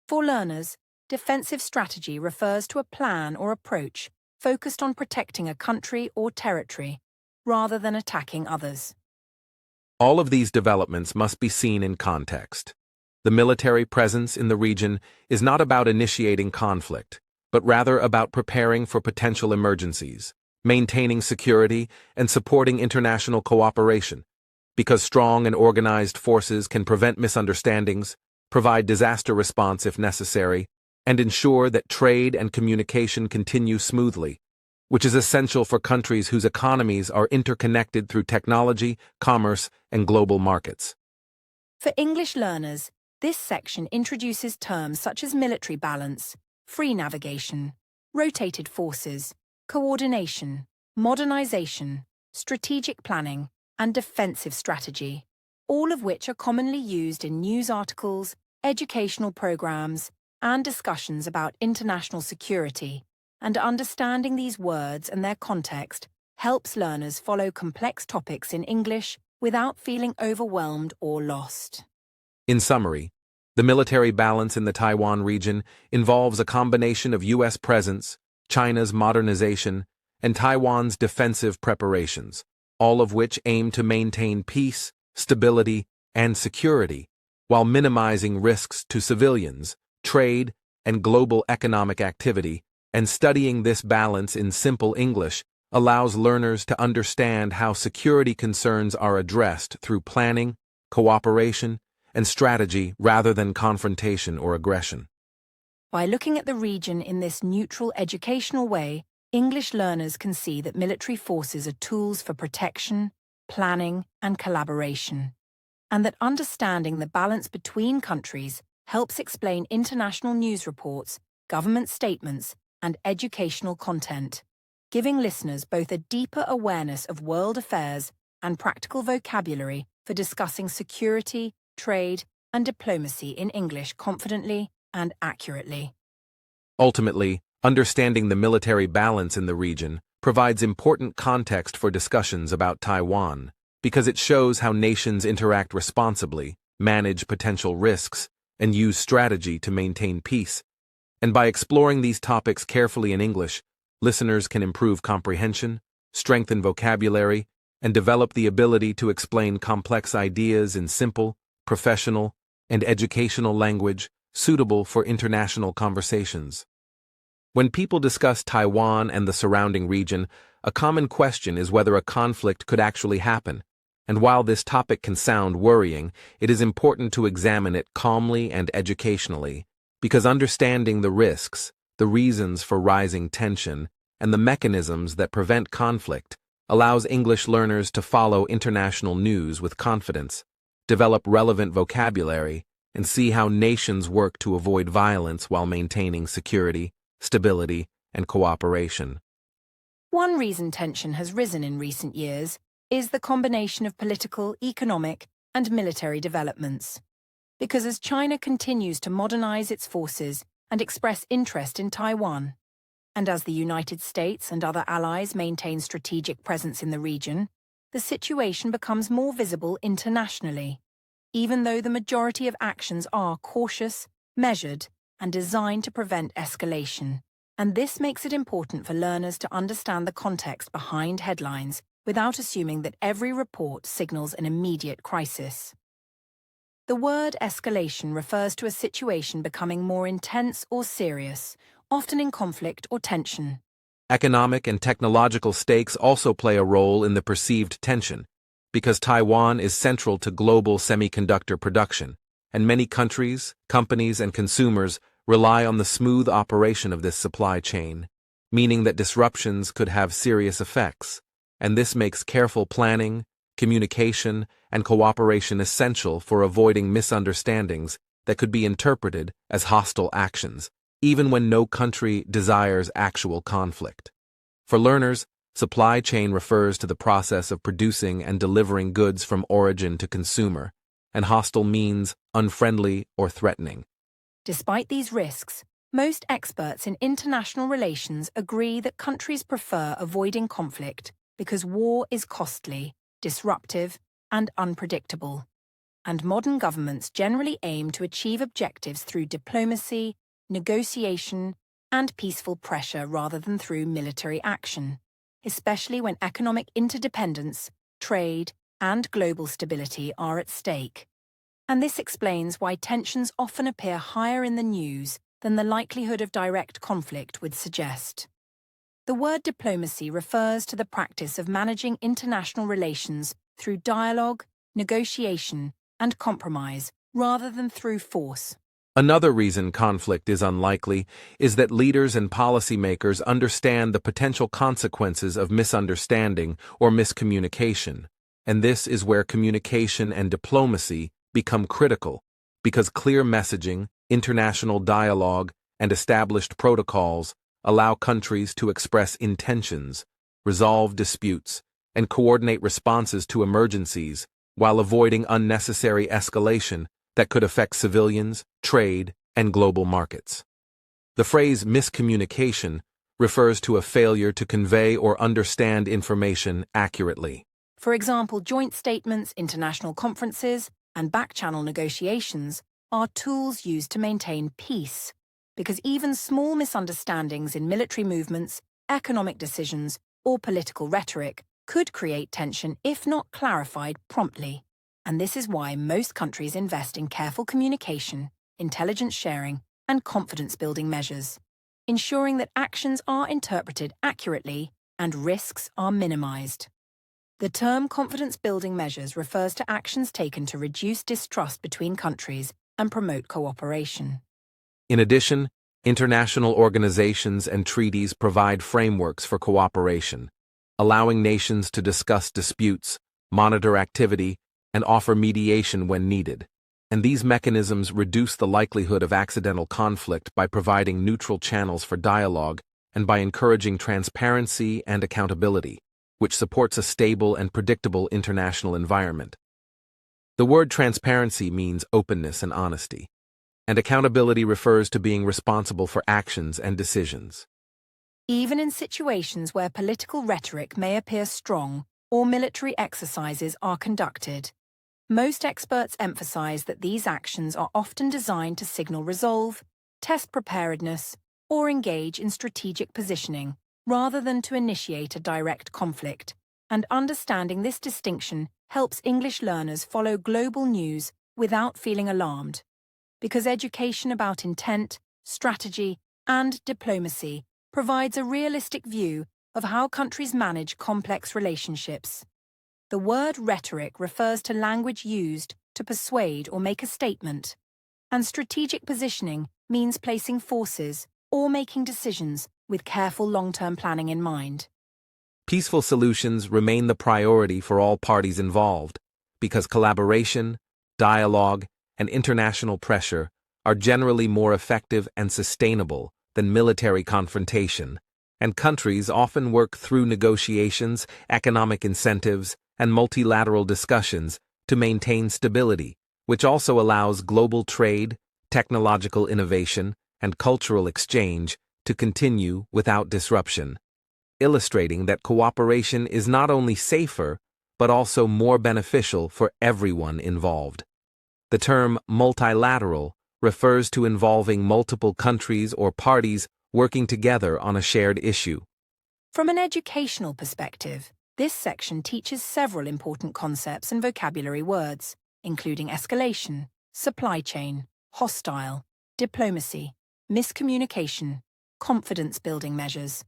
For learners, defensive strategy refers to a plan or approach focused on protecting a country or territory rather than attacking others. All of these developments must be seen in context. The military presence in the region is not about initiating conflict, but rather about preparing for potential emergencies, maintaining security, and supporting international cooperation, because strong and organized forces can prevent misunderstandings, provide disaster response if necessary, and ensure that trade and communication continue smoothly, which is essential for countries whose economies are interconnected through technology, commerce, and global markets. For English learners, this section introduces terms such as military balance, free navigation, rotated forces, coordination, modernization, strategic planning, and defensive strategy, all of which are commonly used in news articles, educational programs, and discussions about international security, and understanding these words and their context helps learners follow complex topics in English without feeling overwhelmed or lost. In summary, the military balance in the Taiwan region involves a combination of U.S. presence, China's modernization, and Taiwan's defensive preparations, all of which aim to maintain peace, stability, and security, while minimizing risks to civilians, trade, and global economic activity. And studying this balance in simple English allows learners to understand how security concerns are addressed through planning, cooperation, and strategy rather than confrontation or aggression. By looking at the region in this neutral educational way, English learners can see that military forces are tools for protection, planning, and collaboration, and that understanding the balance between countries helps explain international news reports, government statements, and educational content, giving listeners both a deeper awareness of world affairs and practical vocabulary for discussing security, trade, and diplomacy in English confidently and accurately. Ultimately, understanding the military balance in the region provides important context for discussions about Taiwan, because it shows how nations interact responsibly, manage potential risks, and use strategy to maintain peace. And by exploring these topics carefully in English, listeners can improve comprehension, strengthen vocabulary, and develop the ability to explain complex ideas in simple, professional, and educational language suitable for international conversations. When people discuss Taiwan and the surrounding region, a common question is whether a conflict could actually happen, And while this topic can sound worrying, it is important to examine it calmly and educationally, because understanding the risks, the reasons for rising tension, and the mechanisms that prevent conflict allows English learners to follow international news with confidence, develop relevant vocabulary, and see how nations work to avoid violence while maintaining security, stability, and cooperation. One reason tension has risen in recent years is the combination of political, economic, and military developments. Because as China continues to modernize its forces and express interest in Taiwan, and as the United States and other allies maintain strategic presence in the region, the situation becomes more visible internationally, even though the majority of actions are cautious, measured, and designed to prevent escalation. And this makes it important for learners to understand the context behind headlines without assuming that every report signals an immediate crisis. The word escalation refers to a situation becoming more intense or serious, often in conflict or tension. Economic and technological stakes also play a role in the perceived tension, because Taiwan is central to global semiconductor production, and many countries, companies, and consumers rely on the smooth operation of this supply chain, meaning that disruptions could have serious effects, and this makes careful planning, communication, and cooperation essential for avoiding misunderstandings that could be interpreted as hostile actions, even when no country desires actual conflict. For learners, supply chain refers to the process of producing and delivering goods from origin to consumer, and hostile means unfriendly or threatening. Despite these risks, most experts in international relations agree that countries prefer avoiding conflict because war is costly, disruptive, and unpredictable. And modern governments generally aim to achieve objectives through diplomacy, negotiation, and peaceful pressure rather than through military action, especially when economic interdependence, trade, and global stability are at stake. And this explains why tensions often appear higher in the news than the likelihood of direct conflict would suggest. The word diplomacy refers to the practice of managing international relations through dialogue, negotiation, and compromise, rather than through force. Another reason conflict is unlikely is that leaders and policymakers understand the potential consequences of misunderstanding or miscommunication, and this is where communication and diplomacy become critical, because clear messaging, international dialogue, and established protocols allow countries to express intentions, resolve disputes, and coordinate responses to emergencies while avoiding unnecessary escalation that could affect civilians, trade, and global markets. The phrase miscommunication refers to a failure to convey or understand information accurately. For example, joint statements, international conferences, and back-channel negotiations are tools used to maintain peace, because even small misunderstandings in military movements, economic decisions, or political rhetoric could create tension if not clarified promptly. And this is why most countries invest in careful communication, intelligence sharing, and confidence-building measures, ensuring that actions are interpreted accurately and risks are minimized. The term confidence-building measures refers to actions taken to reduce distrust between countries and promote cooperation. In addition, international organizations and treaties provide frameworks for cooperation, allowing nations to discuss disputes, monitor activity, and offer mediation when needed. And these mechanisms reduce the likelihood of accidental conflict by providing neutral channels for dialogue and by encouraging transparency and accountability, which supports a stable and predictable international environment. The word transparency means openness and honesty, and accountability refers to being responsible for actions and decisions. Even in situations where political rhetoric may appear strong or military exercises are conducted, most experts emphasize that these actions are often designed to signal resolve, test preparedness, or engage in strategic positioning, rather than to initiate a direct conflict. And understanding this distinction helps English learners follow global news without feeling alarmed, because education about intent, strategy, and diplomacy provides a realistic view of how countries manage complex relationships. The word rhetoric refers to language used to persuade or make a statement, and strategic positioning means placing forces or making decisions with careful long-term planning in mind. Peaceful solutions remain the priority for all parties involved, because collaboration, dialogue, and international pressure are generally more effective and sustainable than military confrontation, and countries often work through negotiations, economic incentives, and multilateral discussions to maintain stability, which also allows global trade, technological innovation, and cultural exchange to continue without disruption, illustrating that cooperation is not only safer, but also more beneficial for everyone involved. The term multilateral refers to involving multiple countries or parties working together on a shared issue. From an educational perspective, this section teaches several important concepts and vocabulary words, including escalation, supply chain, hostile, diplomacy, miscommunication, confidence-building measures,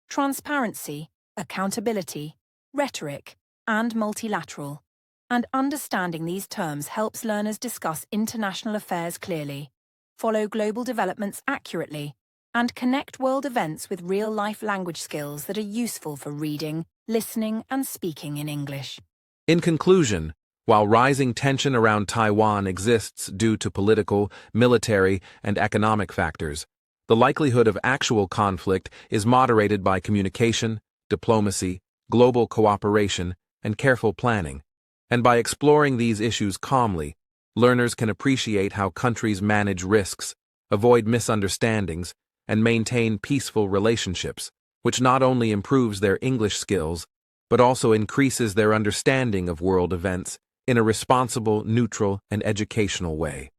transparency, accountability, rhetoric, and multilateral. And understanding these terms helps learners discuss international affairs clearly, follow global developments accurately, and connect world events with real-life language skills that are useful for reading, listening, and speaking in English. In conclusion, while rising tension around Taiwan exists due to political, military, and economic factors, the likelihood of actual conflict is moderated by communication, diplomacy, global cooperation, and careful planning. And by exploring these issues calmly, learners can appreciate how countries manage risks, avoid misunderstandings, and maintain peaceful relationships, which not only improves their English skills, but also increases their understanding of world events in a responsible, neutral, and educational way.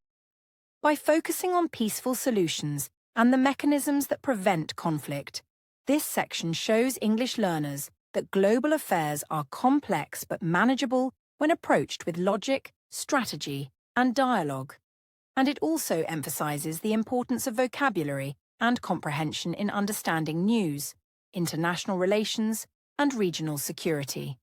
By focusing on peaceful solutions and the mechanisms that prevent conflict, this section shows English learners that global affairs are complex but manageable when approached with logic, strategy, and dialogue. And it also emphasizes the importance of vocabulary and comprehension in understanding news, international relations, and regional security,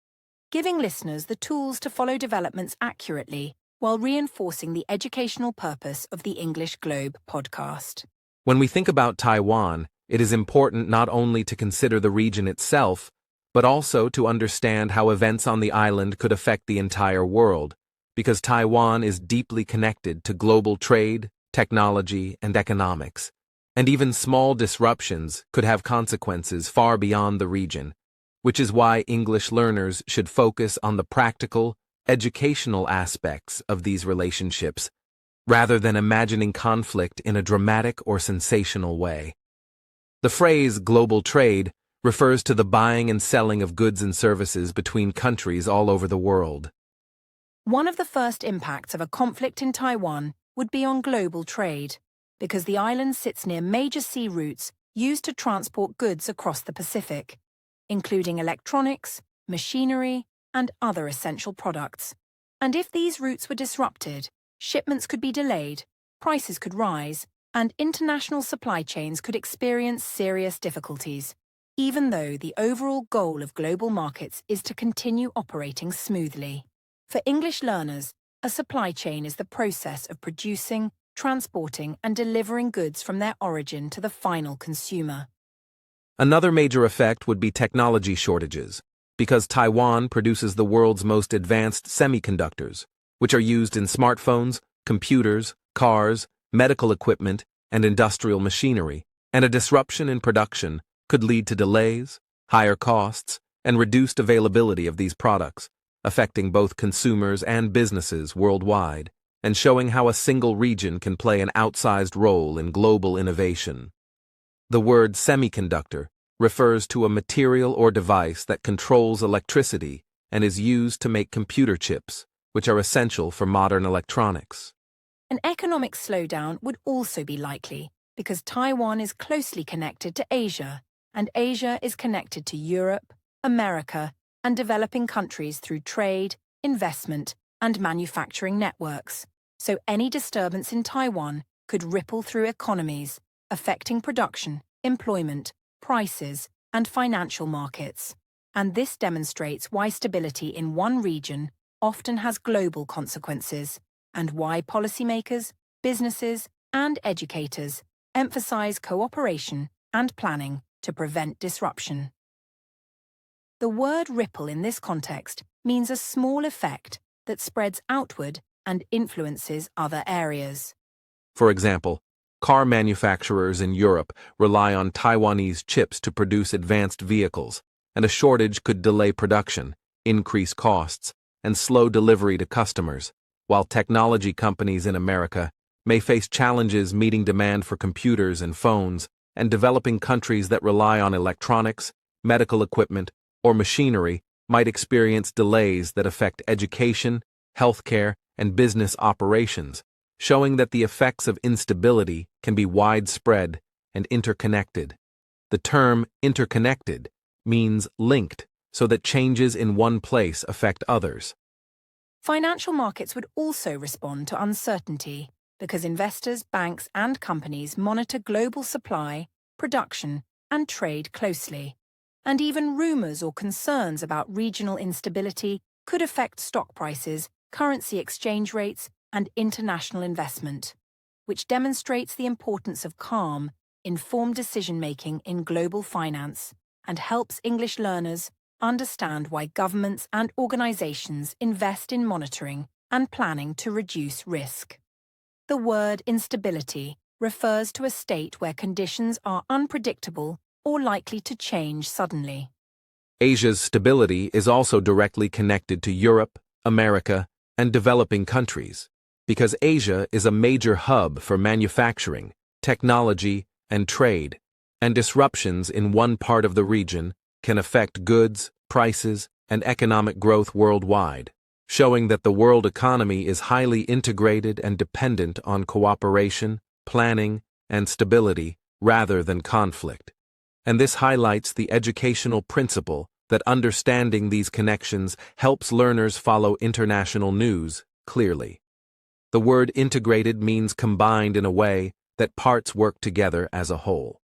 giving listeners the tools to follow developments accurately while reinforcing the educational purpose of the English Globe podcast. When we think about Taiwan, it is important not only to consider the region itself, but also to understand how events on the island could affect the entire world, because Taiwan is deeply connected to global trade, technology, and economics, and even small disruptions could have consequences far beyond the region, which is why English learners should focus on the practical, educational aspects of these relationships, rather than imagining conflict in a dramatic or sensational way. The phrase global trade refers to the buying and selling of goods and services between countries all over the world. One of the first impacts of a conflict in Taiwan would be on global trade, because the island sits near major sea routes used to transport goods across the Pacific, including electronics, machinery, and other essential products. And if these routes were disrupted, shipments could be delayed, prices could rise, and international supply chains could experience serious difficulties, even though the overall goal of global markets is to continue operating smoothly. For English learners, a supply chain is the process of producing, transporting, and delivering goods from their origin to the final consumer. Another major effect would be technology shortages, because Taiwan produces the world's most advanced semiconductors, which are used in smartphones, computers, cars, medical equipment, and industrial machinery, and a disruption in production could lead to delays, higher costs, and reduced availability of these products, affecting both consumers and businesses worldwide, and showing how a single region can play an outsized role in global innovation. The word semiconductor refers to a material or device that controls electricity and is used to make computer chips, which are essential for modern electronics. An economic slowdown would also be likely, because Taiwan is closely connected to Asia, and Asia is connected to Europe, America, and developing countries through trade, investment, and manufacturing networks. So any disturbance in Taiwan could ripple through economies, affecting production, employment, prices, and financial markets. And this demonstrates why stability in one region often has global consequences, and why policymakers, businesses, and educators emphasize cooperation and planning to prevent disruption. The word ripple in this context means a small effect that spreads outward and influences other areas. For example, car manufacturers in Europe rely on Taiwanese chips to produce advanced vehicles, and a shortage could delay production, increase costs, and slow delivery to customers, while technology companies in America may face challenges meeting demand for computers and phones, and developing countries that rely on electronics, medical equipment, or machinery might experience delays that affect education, healthcare, and business operations, showing that the effects of instability can be widespread and interconnected. The term interconnected means linked, so that changes in one place affect others. Financial markets would also respond to uncertainty because investors, banks, and companies monitor global supply, production, and trade closely. And even rumors or concerns about regional instability could affect stock prices, currency exchange rates, and international investment, which demonstrates the importance of calm, informed decision-making in global finance and helps English learners understand why governments and organizations invest in monitoring and planning to reduce risk. The word instability refers to a state where conditions are unpredictable or likely to change suddenly. Asia's stability is also directly connected to Europe, America, and developing countries, because Asia is a major hub for manufacturing, technology, and trade, and disruptions in one part of the region can affect goods, prices, and economic growth worldwide, showing that the world economy is highly integrated and dependent on cooperation, planning, and stability rather than conflict. And this highlights the educational principle that understanding these connections helps learners follow international news clearly. The word integrated means combined in a way that parts work together as a whole.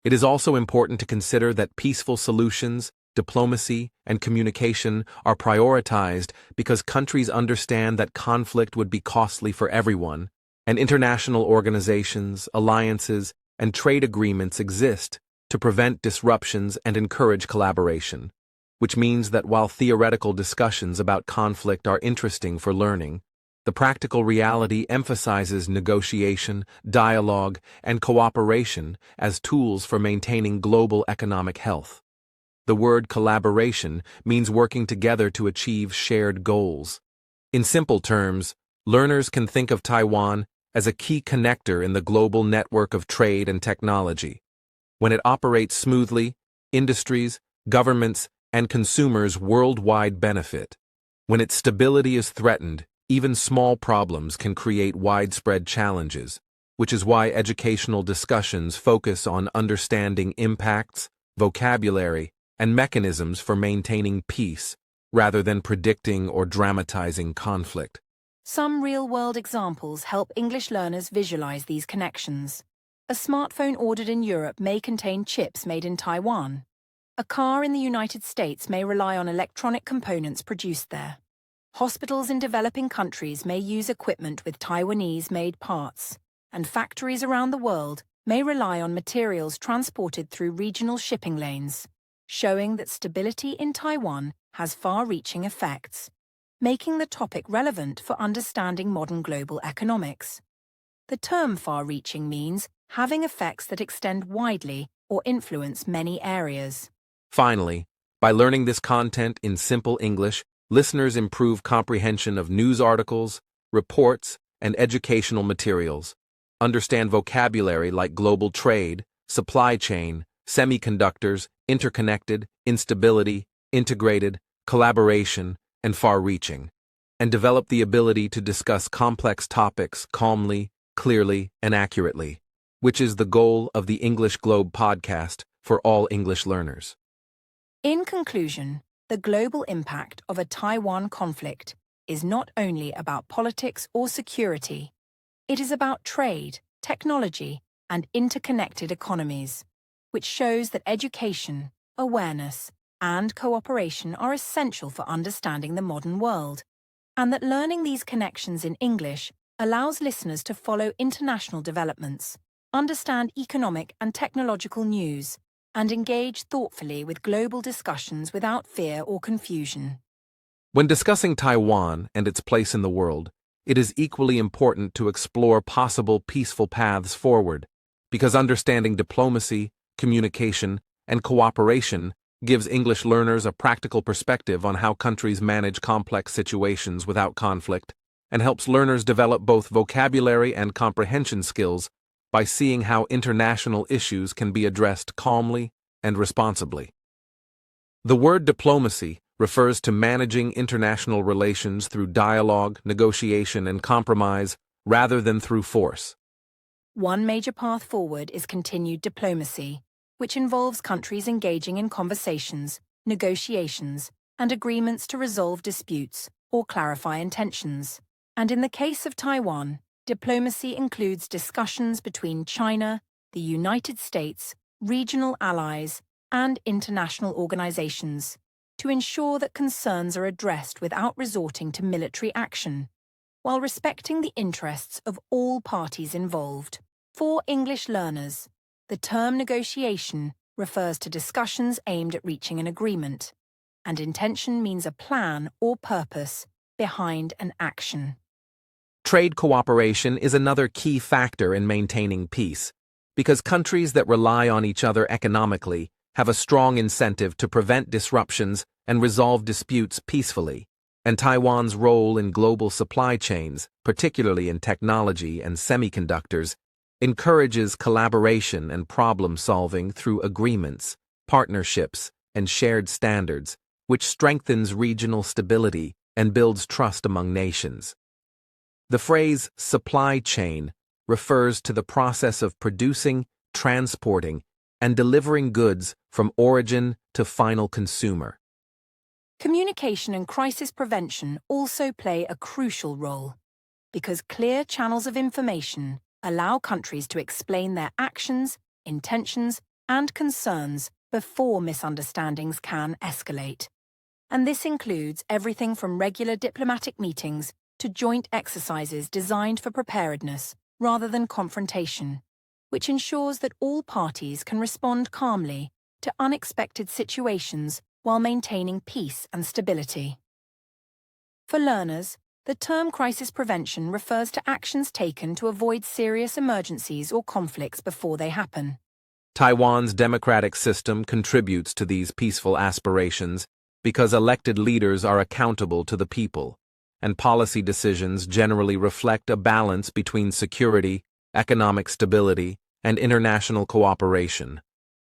It is also important to consider that peaceful solutions, diplomacy, and communication are prioritized because countries understand that conflict would be costly for everyone, and international organizations, alliances, and trade agreements exist to prevent disruptions and encourage collaboration, which means that while theoretical discussions about conflict are interesting for learning, the practical reality emphasizes negotiation, dialogue, and cooperation as tools for maintaining global economic health. The word collaboration means working together to achieve shared goals. In simple terms, learners can think of Taiwan as a key connector in the global network of trade and technology. When it operates smoothly, industries, governments, and consumers worldwide benefit. When its stability is threatened, even small problems can create widespread challenges, which is why educational discussions focus on understanding impacts, vocabulary, and mechanisms for maintaining peace, rather than predicting or dramatizing conflict. Some real-world examples help English learners visualize these connections. A smartphone ordered in Europe may contain chips made in Taiwan. A car in the United States may rely on electronic components produced there. Hospitals in developing countries may use equipment with Taiwanese-made parts, and factories around the world may rely on materials transported through regional shipping lanes, showing that stability in Taiwan has far-reaching effects, making the topic relevant for understanding modern global economics. The term far-reaching means having effects that extend widely or influence many areas. Finally, by learning this content in simple English, listeners improve comprehension of news articles, reports, and educational materials, understand vocabulary like global trade, supply chain, semiconductors, interconnected, instability, integrated, collaboration, and far-reaching, and develop the ability to discuss complex topics calmly, clearly, and accurately, which is the goal of the English Globe podcast for all English learners. In conclusion, the global impact of a Taiwan conflict is not only about politics or security. It is about trade, technology, and interconnected economies, which shows that education, awareness, and cooperation are essential for understanding the modern world, and that learning these connections in English allows listeners to follow international developments, understand economic and technological news, and engage thoughtfully with global discussions without fear or confusion. When discussing Taiwan and its place in the world, it is equally important to explore possible peaceful paths forward, because understanding diplomacy, communication, and cooperation gives English learners a practical perspective on how countries manage complex situations without conflict, and helps learners develop both vocabulary and comprehension skills by seeing how international issues can be addressed calmly and responsibly. The word diplomacy refers to managing international relations through dialogue, negotiation, and compromise rather than through force. One major path forward is continued diplomacy, which involves countries engaging in conversations, negotiations, and agreements to resolve disputes or clarify intentions. And in the case of Taiwan, diplomacy includes discussions between China, the United States, regional allies, and international organizations to ensure that concerns are addressed without resorting to military action, while respecting the interests of all parties involved. For English learners, the term negotiation refers to discussions aimed at reaching an agreement, and intention means a plan or purpose behind an action. Trade cooperation is another key factor in maintaining peace, because countries that rely on each other economically have a strong incentive to prevent disruptions and resolve disputes peacefully, and Taiwan's role in global supply chains, particularly in technology and semiconductors, encourages collaboration and problem-solving through agreements, partnerships, and shared standards, which strengthens regional stability and builds trust among nations. The phrase supply chain refers to the process of producing, transporting, and delivering goods from origin to final consumer. Communication and crisis prevention also play a crucial role, because clear channels of information allow countries to explain their actions, intentions, and concerns before misunderstandings can escalate. And this includes everything from regular diplomatic meetings to joint exercises designed for preparedness rather than confrontation, which ensures that all parties can respond calmly to unexpected situations while maintaining peace and stability. For learners, the term crisis prevention refers to actions taken to avoid serious emergencies or conflicts before they happen. Taiwan's democratic system contributes to these peaceful aspirations because elected leaders are accountable to the people, and policy decisions generally reflect a balance between security, economic stability, and international cooperation,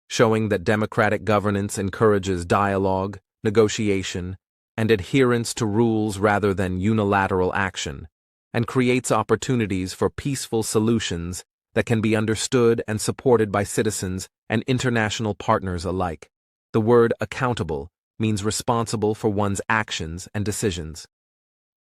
showing that democratic governance encourages dialogue, negotiation, and adherence to rules rather than unilateral action, and creates opportunities for peaceful solutions that can be understood and supported by citizens and international partners alike. The word accountable means responsible for one's actions and decisions.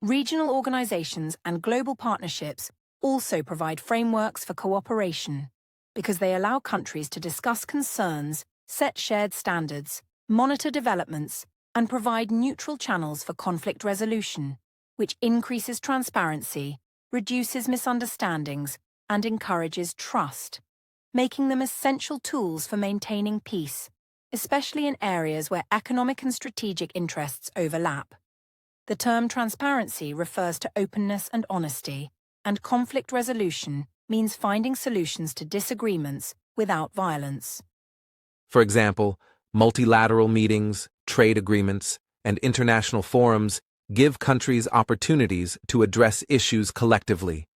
Regional organizations and global partnerships also provide frameworks for cooperation, because they allow countries to discuss concerns, set shared standards, monitor developments, and provide neutral channels for conflict resolution, which increases transparency, reduces misunderstandings, and encourages trust, making them essential tools for maintaining peace, especially in areas where economic and strategic interests overlap. The term transparency refers to openness and honesty, and conflict resolution means finding solutions to disagreements without violence. For example, multilateral meetings, trade agreements, and international forums give countries opportunities to address issues collectively,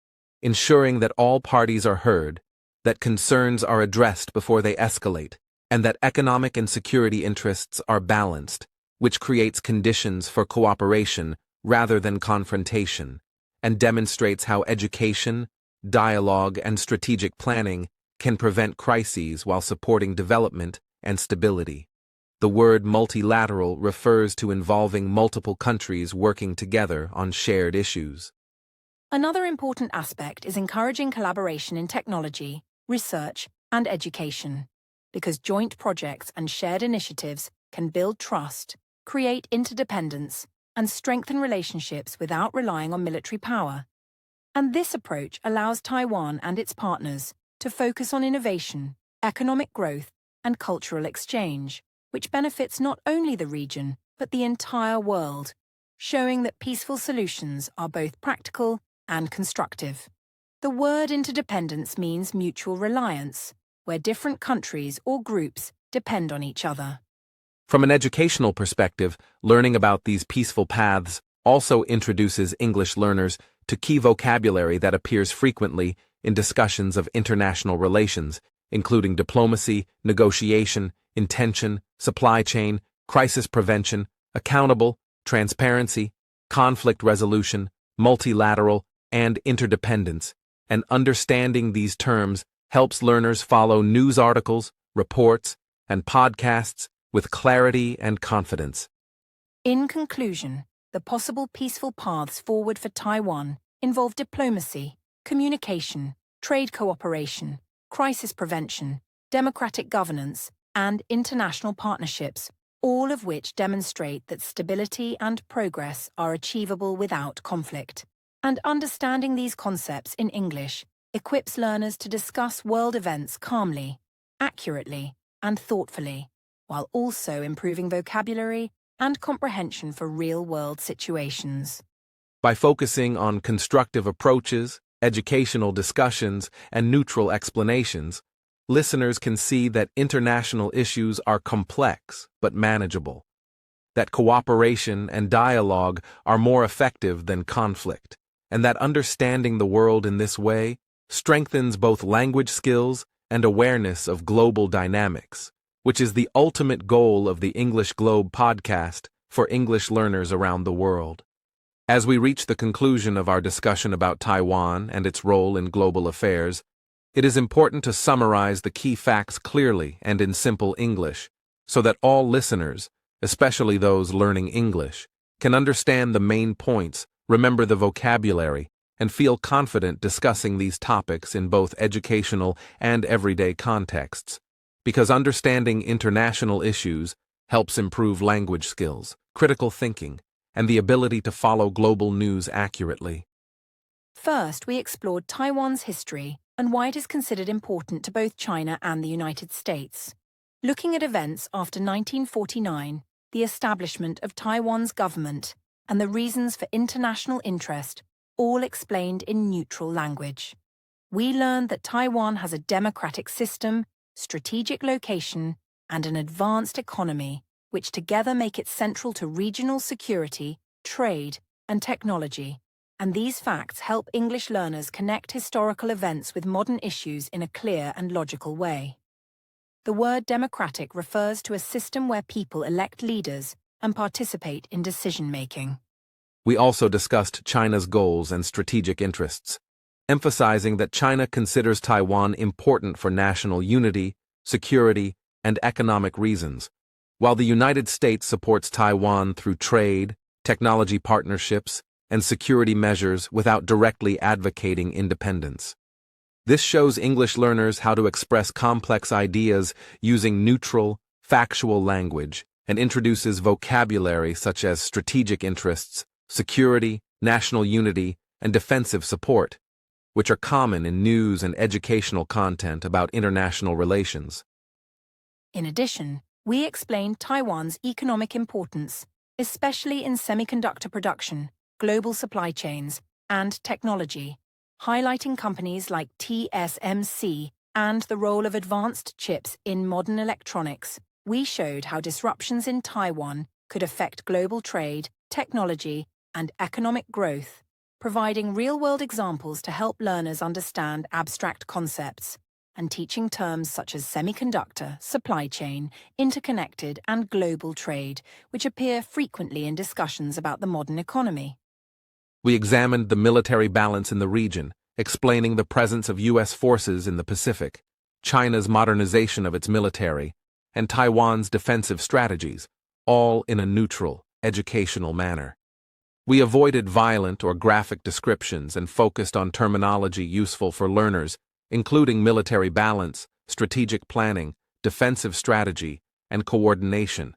ensuring that all parties are heard, that concerns are addressed before they escalate, and that economic and security interests are balanced, which creates conditions for cooperation rather than confrontation, and demonstrates how education, dialogue, and strategic planning can prevent crises while supporting development and stability. The word multilateral refers to involving multiple countries working together on shared issues. Another important aspect is encouraging collaboration in technology, research, and education, because joint projects and shared initiatives can build trust, create interdependence, and strengthen relationships without relying on military power. And this approach allows Taiwan and its partners to focus on innovation, economic growth, and cultural exchange, which benefits not only the region, but the entire world, showing that peaceful solutions are both practical and constructive. The word interdependence means mutual reliance, where different countries or groups depend on each other. From an educational perspective, learning about these peaceful paths also introduces English learners to key vocabulary that appears frequently in discussions of international relations, including diplomacy, negotiation, intention, supply chain, crisis prevention, accountable, transparency, conflict resolution, multilateral, and interdependence. And understanding these terms helps learners follow news articles, reports, and podcasts with clarity and confidence. In conclusion, the possible peaceful paths forward for Taiwan involve diplomacy, communication, trade cooperation, crisis prevention, democratic governance, and international partnerships, all of which demonstrate that stability and progress are achievable without conflict. And understanding these concepts in English equips learners to discuss world events calmly, accurately, and thoughtfully, while also improving vocabulary and comprehension for real-world situations. By focusing on constructive approaches, educational discussions, and neutral explanations, listeners can see that international issues are complex but manageable, that cooperation and dialogue are more effective than conflict, and that understanding the world in this way strengthens both language skills and awareness of global dynamics, which is the ultimate goal of the English Globe podcast for English learners around the world. As we reach the conclusion of our discussion about Taiwan and its role in global affairs, it is important to summarize the key facts clearly and in simple English, so that all listeners, especially those learning English, can understand the main points, remember the vocabulary, and feel confident discussing these topics in both educational and everyday contexts, because understanding international issues helps improve language skills, critical thinking, and the ability to follow global news accurately. First, we explored Taiwan's history and why it is considered important to both China and the United States. Looking at events after 1949, the establishment of Taiwan's government, and the reasons for international interest, all explained in neutral language. We learned that Taiwan has a democratic system, strategic location, and an advanced economy, which together make it central to regional security, trade, and technology. And these facts help English learners connect historical events with modern issues in a clear and logical way. The word democratic refers to a system where people elect leaders and participate in decision-making. We also discussed China's goals and strategic interests, emphasizing that China considers Taiwan important for national unity, security, and economic reasons, while the United States supports Taiwan through trade, technology partnerships, and security measures without directly advocating independence. This shows English learners how to express complex ideas using neutral, factual language, and introduces vocabulary such as strategic interests, security, national unity, and defensive support, which are common in news and educational content about international relations. In addition, we explained Taiwan's economic importance, especially in semiconductor production, global supply chains, and technology, highlighting companies like TSMC and the role of advanced chips in modern electronics. We showed how disruptions in Taiwan could affect global trade, technology, and economic growth, providing real-world examples to help learners understand abstract concepts, and teaching terms such as semiconductor, supply chain, interconnected, and global trade, which appear frequently in discussions about the modern economy. We examined the military balance in the region, explaining the presence of U.S. forces in the Pacific, China's modernization of its military, and Taiwan's defensive strategies, all in a neutral, educational manner. We avoided violent or graphic descriptions and focused on terminology useful for learners, including military balance, strategic planning, defensive strategy, and coordination,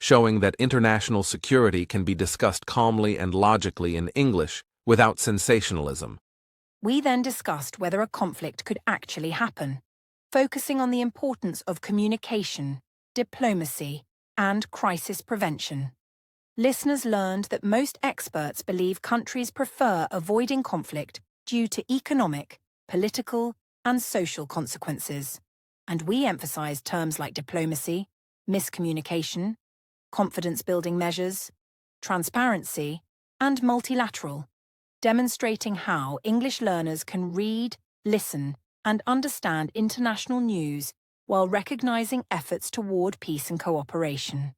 showing that international security can be discussed calmly and logically in English without sensationalism. We then discussed whether a conflict could actually happen, focusing on the importance of communication, diplomacy, and crisis prevention. Listeners learned that most experts believe countries prefer avoiding conflict due to economic, political, and social consequences, and we emphasized terms like diplomacy, miscommunication, confidence-building measures, transparency, and multilateral, demonstrating how English learners can read, listen, and understand international news while recognizing efforts toward peace and cooperation.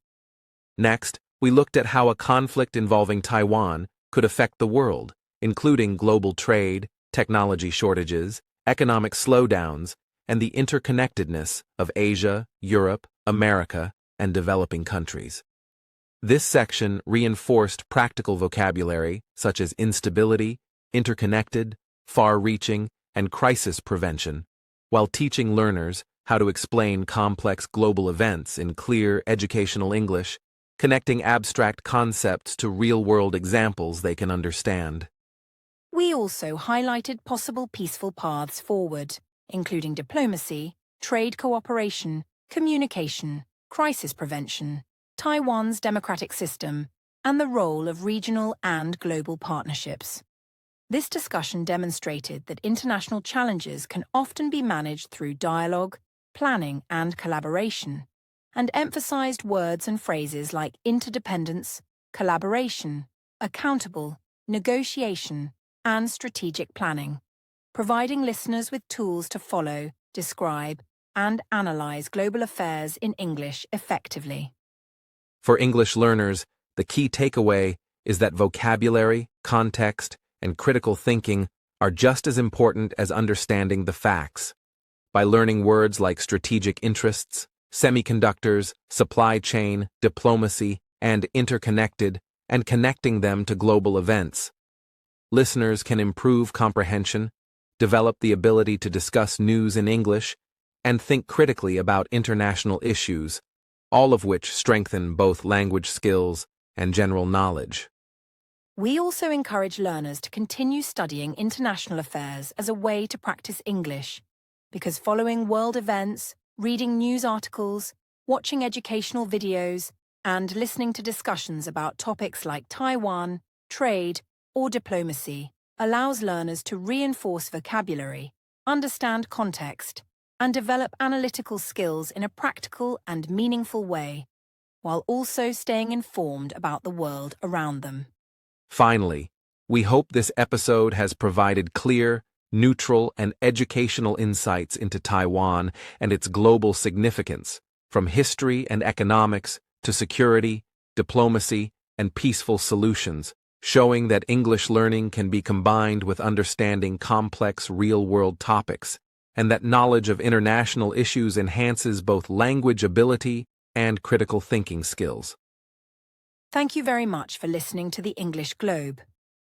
Next, we looked at how a conflict involving Taiwan could affect the world, including global trade, technology shortages, economic slowdowns, and the interconnectedness of Asia, Europe, America, and developing countries. This section reinforced practical vocabulary such as instability, interconnected, far-reaching, and crisis prevention, while teaching learners how to explain complex global events in clear educational English, connecting abstract concepts to real-world examples they can understand. We also highlighted possible peaceful paths forward, including diplomacy, trade cooperation, communication, crisis prevention, Taiwan's democratic system, and the role of regional and global partnerships. This discussion demonstrated that international challenges can often be managed through dialogue, planning, and collaboration, and emphasized words and phrases like interdependence, collaboration, accountable, negotiation, and strategic planning, providing listeners with tools to follow, describe, and analyze global affairs in English effectively. For English learners, the key takeaway is that vocabulary, context, and critical thinking are just as important as understanding the facts. By learning words like strategic interests, semiconductors, supply chain, diplomacy, and interconnected, and connecting them to global events, listeners can improve comprehension, develop the ability to discuss news in English, and think critically about international issues, all of which strengthen both language skills and general knowledge. We also encourage learners to continue studying international affairs as a way to practice English, because following world events, reading news articles, watching educational videos, and listening to discussions about topics like Taiwan, trade, or diplomacy allows learners to reinforce vocabulary, understand context, and develop analytical skills in a practical and meaningful way, while also staying informed about the world around them. Finally, we hope this episode has provided clear, neutral, and educational insights into Taiwan and its global significance, from history and economics to security, diplomacy, and peaceful solutions, showing that English learning can be combined with understanding complex real-world topics, and that knowledge of international issues enhances both language ability and critical thinking skills. Thank you very much for listening to the English Globe.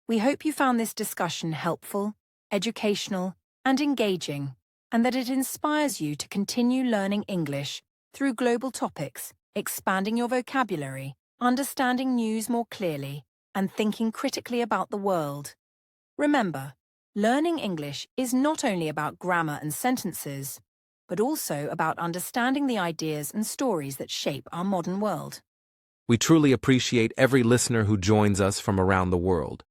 We hope you found this discussion helpful, educational, and engaging, and that it inspires you to continue learning English through global topics, expanding your vocabulary, understanding news more clearly, and thinking critically about the world. Remember, learning English is not only about grammar and sentences, but also about understanding the ideas and stories that shape our modern world. We truly appreciate every listener who joins us from around the world.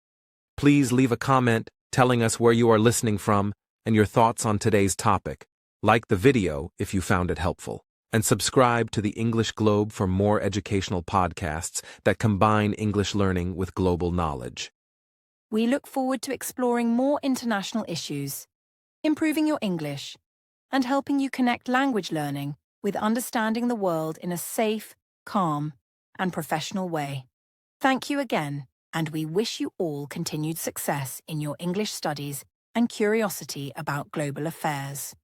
Please leave a comment telling us where you are listening from and your thoughts on today's topic. Like the video if you found it helpful, and subscribe to the English Globe for more educational podcasts that combine English learning with global knowledge. We look forward to exploring more international issues, improving your English, and helping you connect language learning with understanding the world in a safe, calm, and professional way. Thank you again, and we wish you all continued success in your English studies and curiosity about global affairs.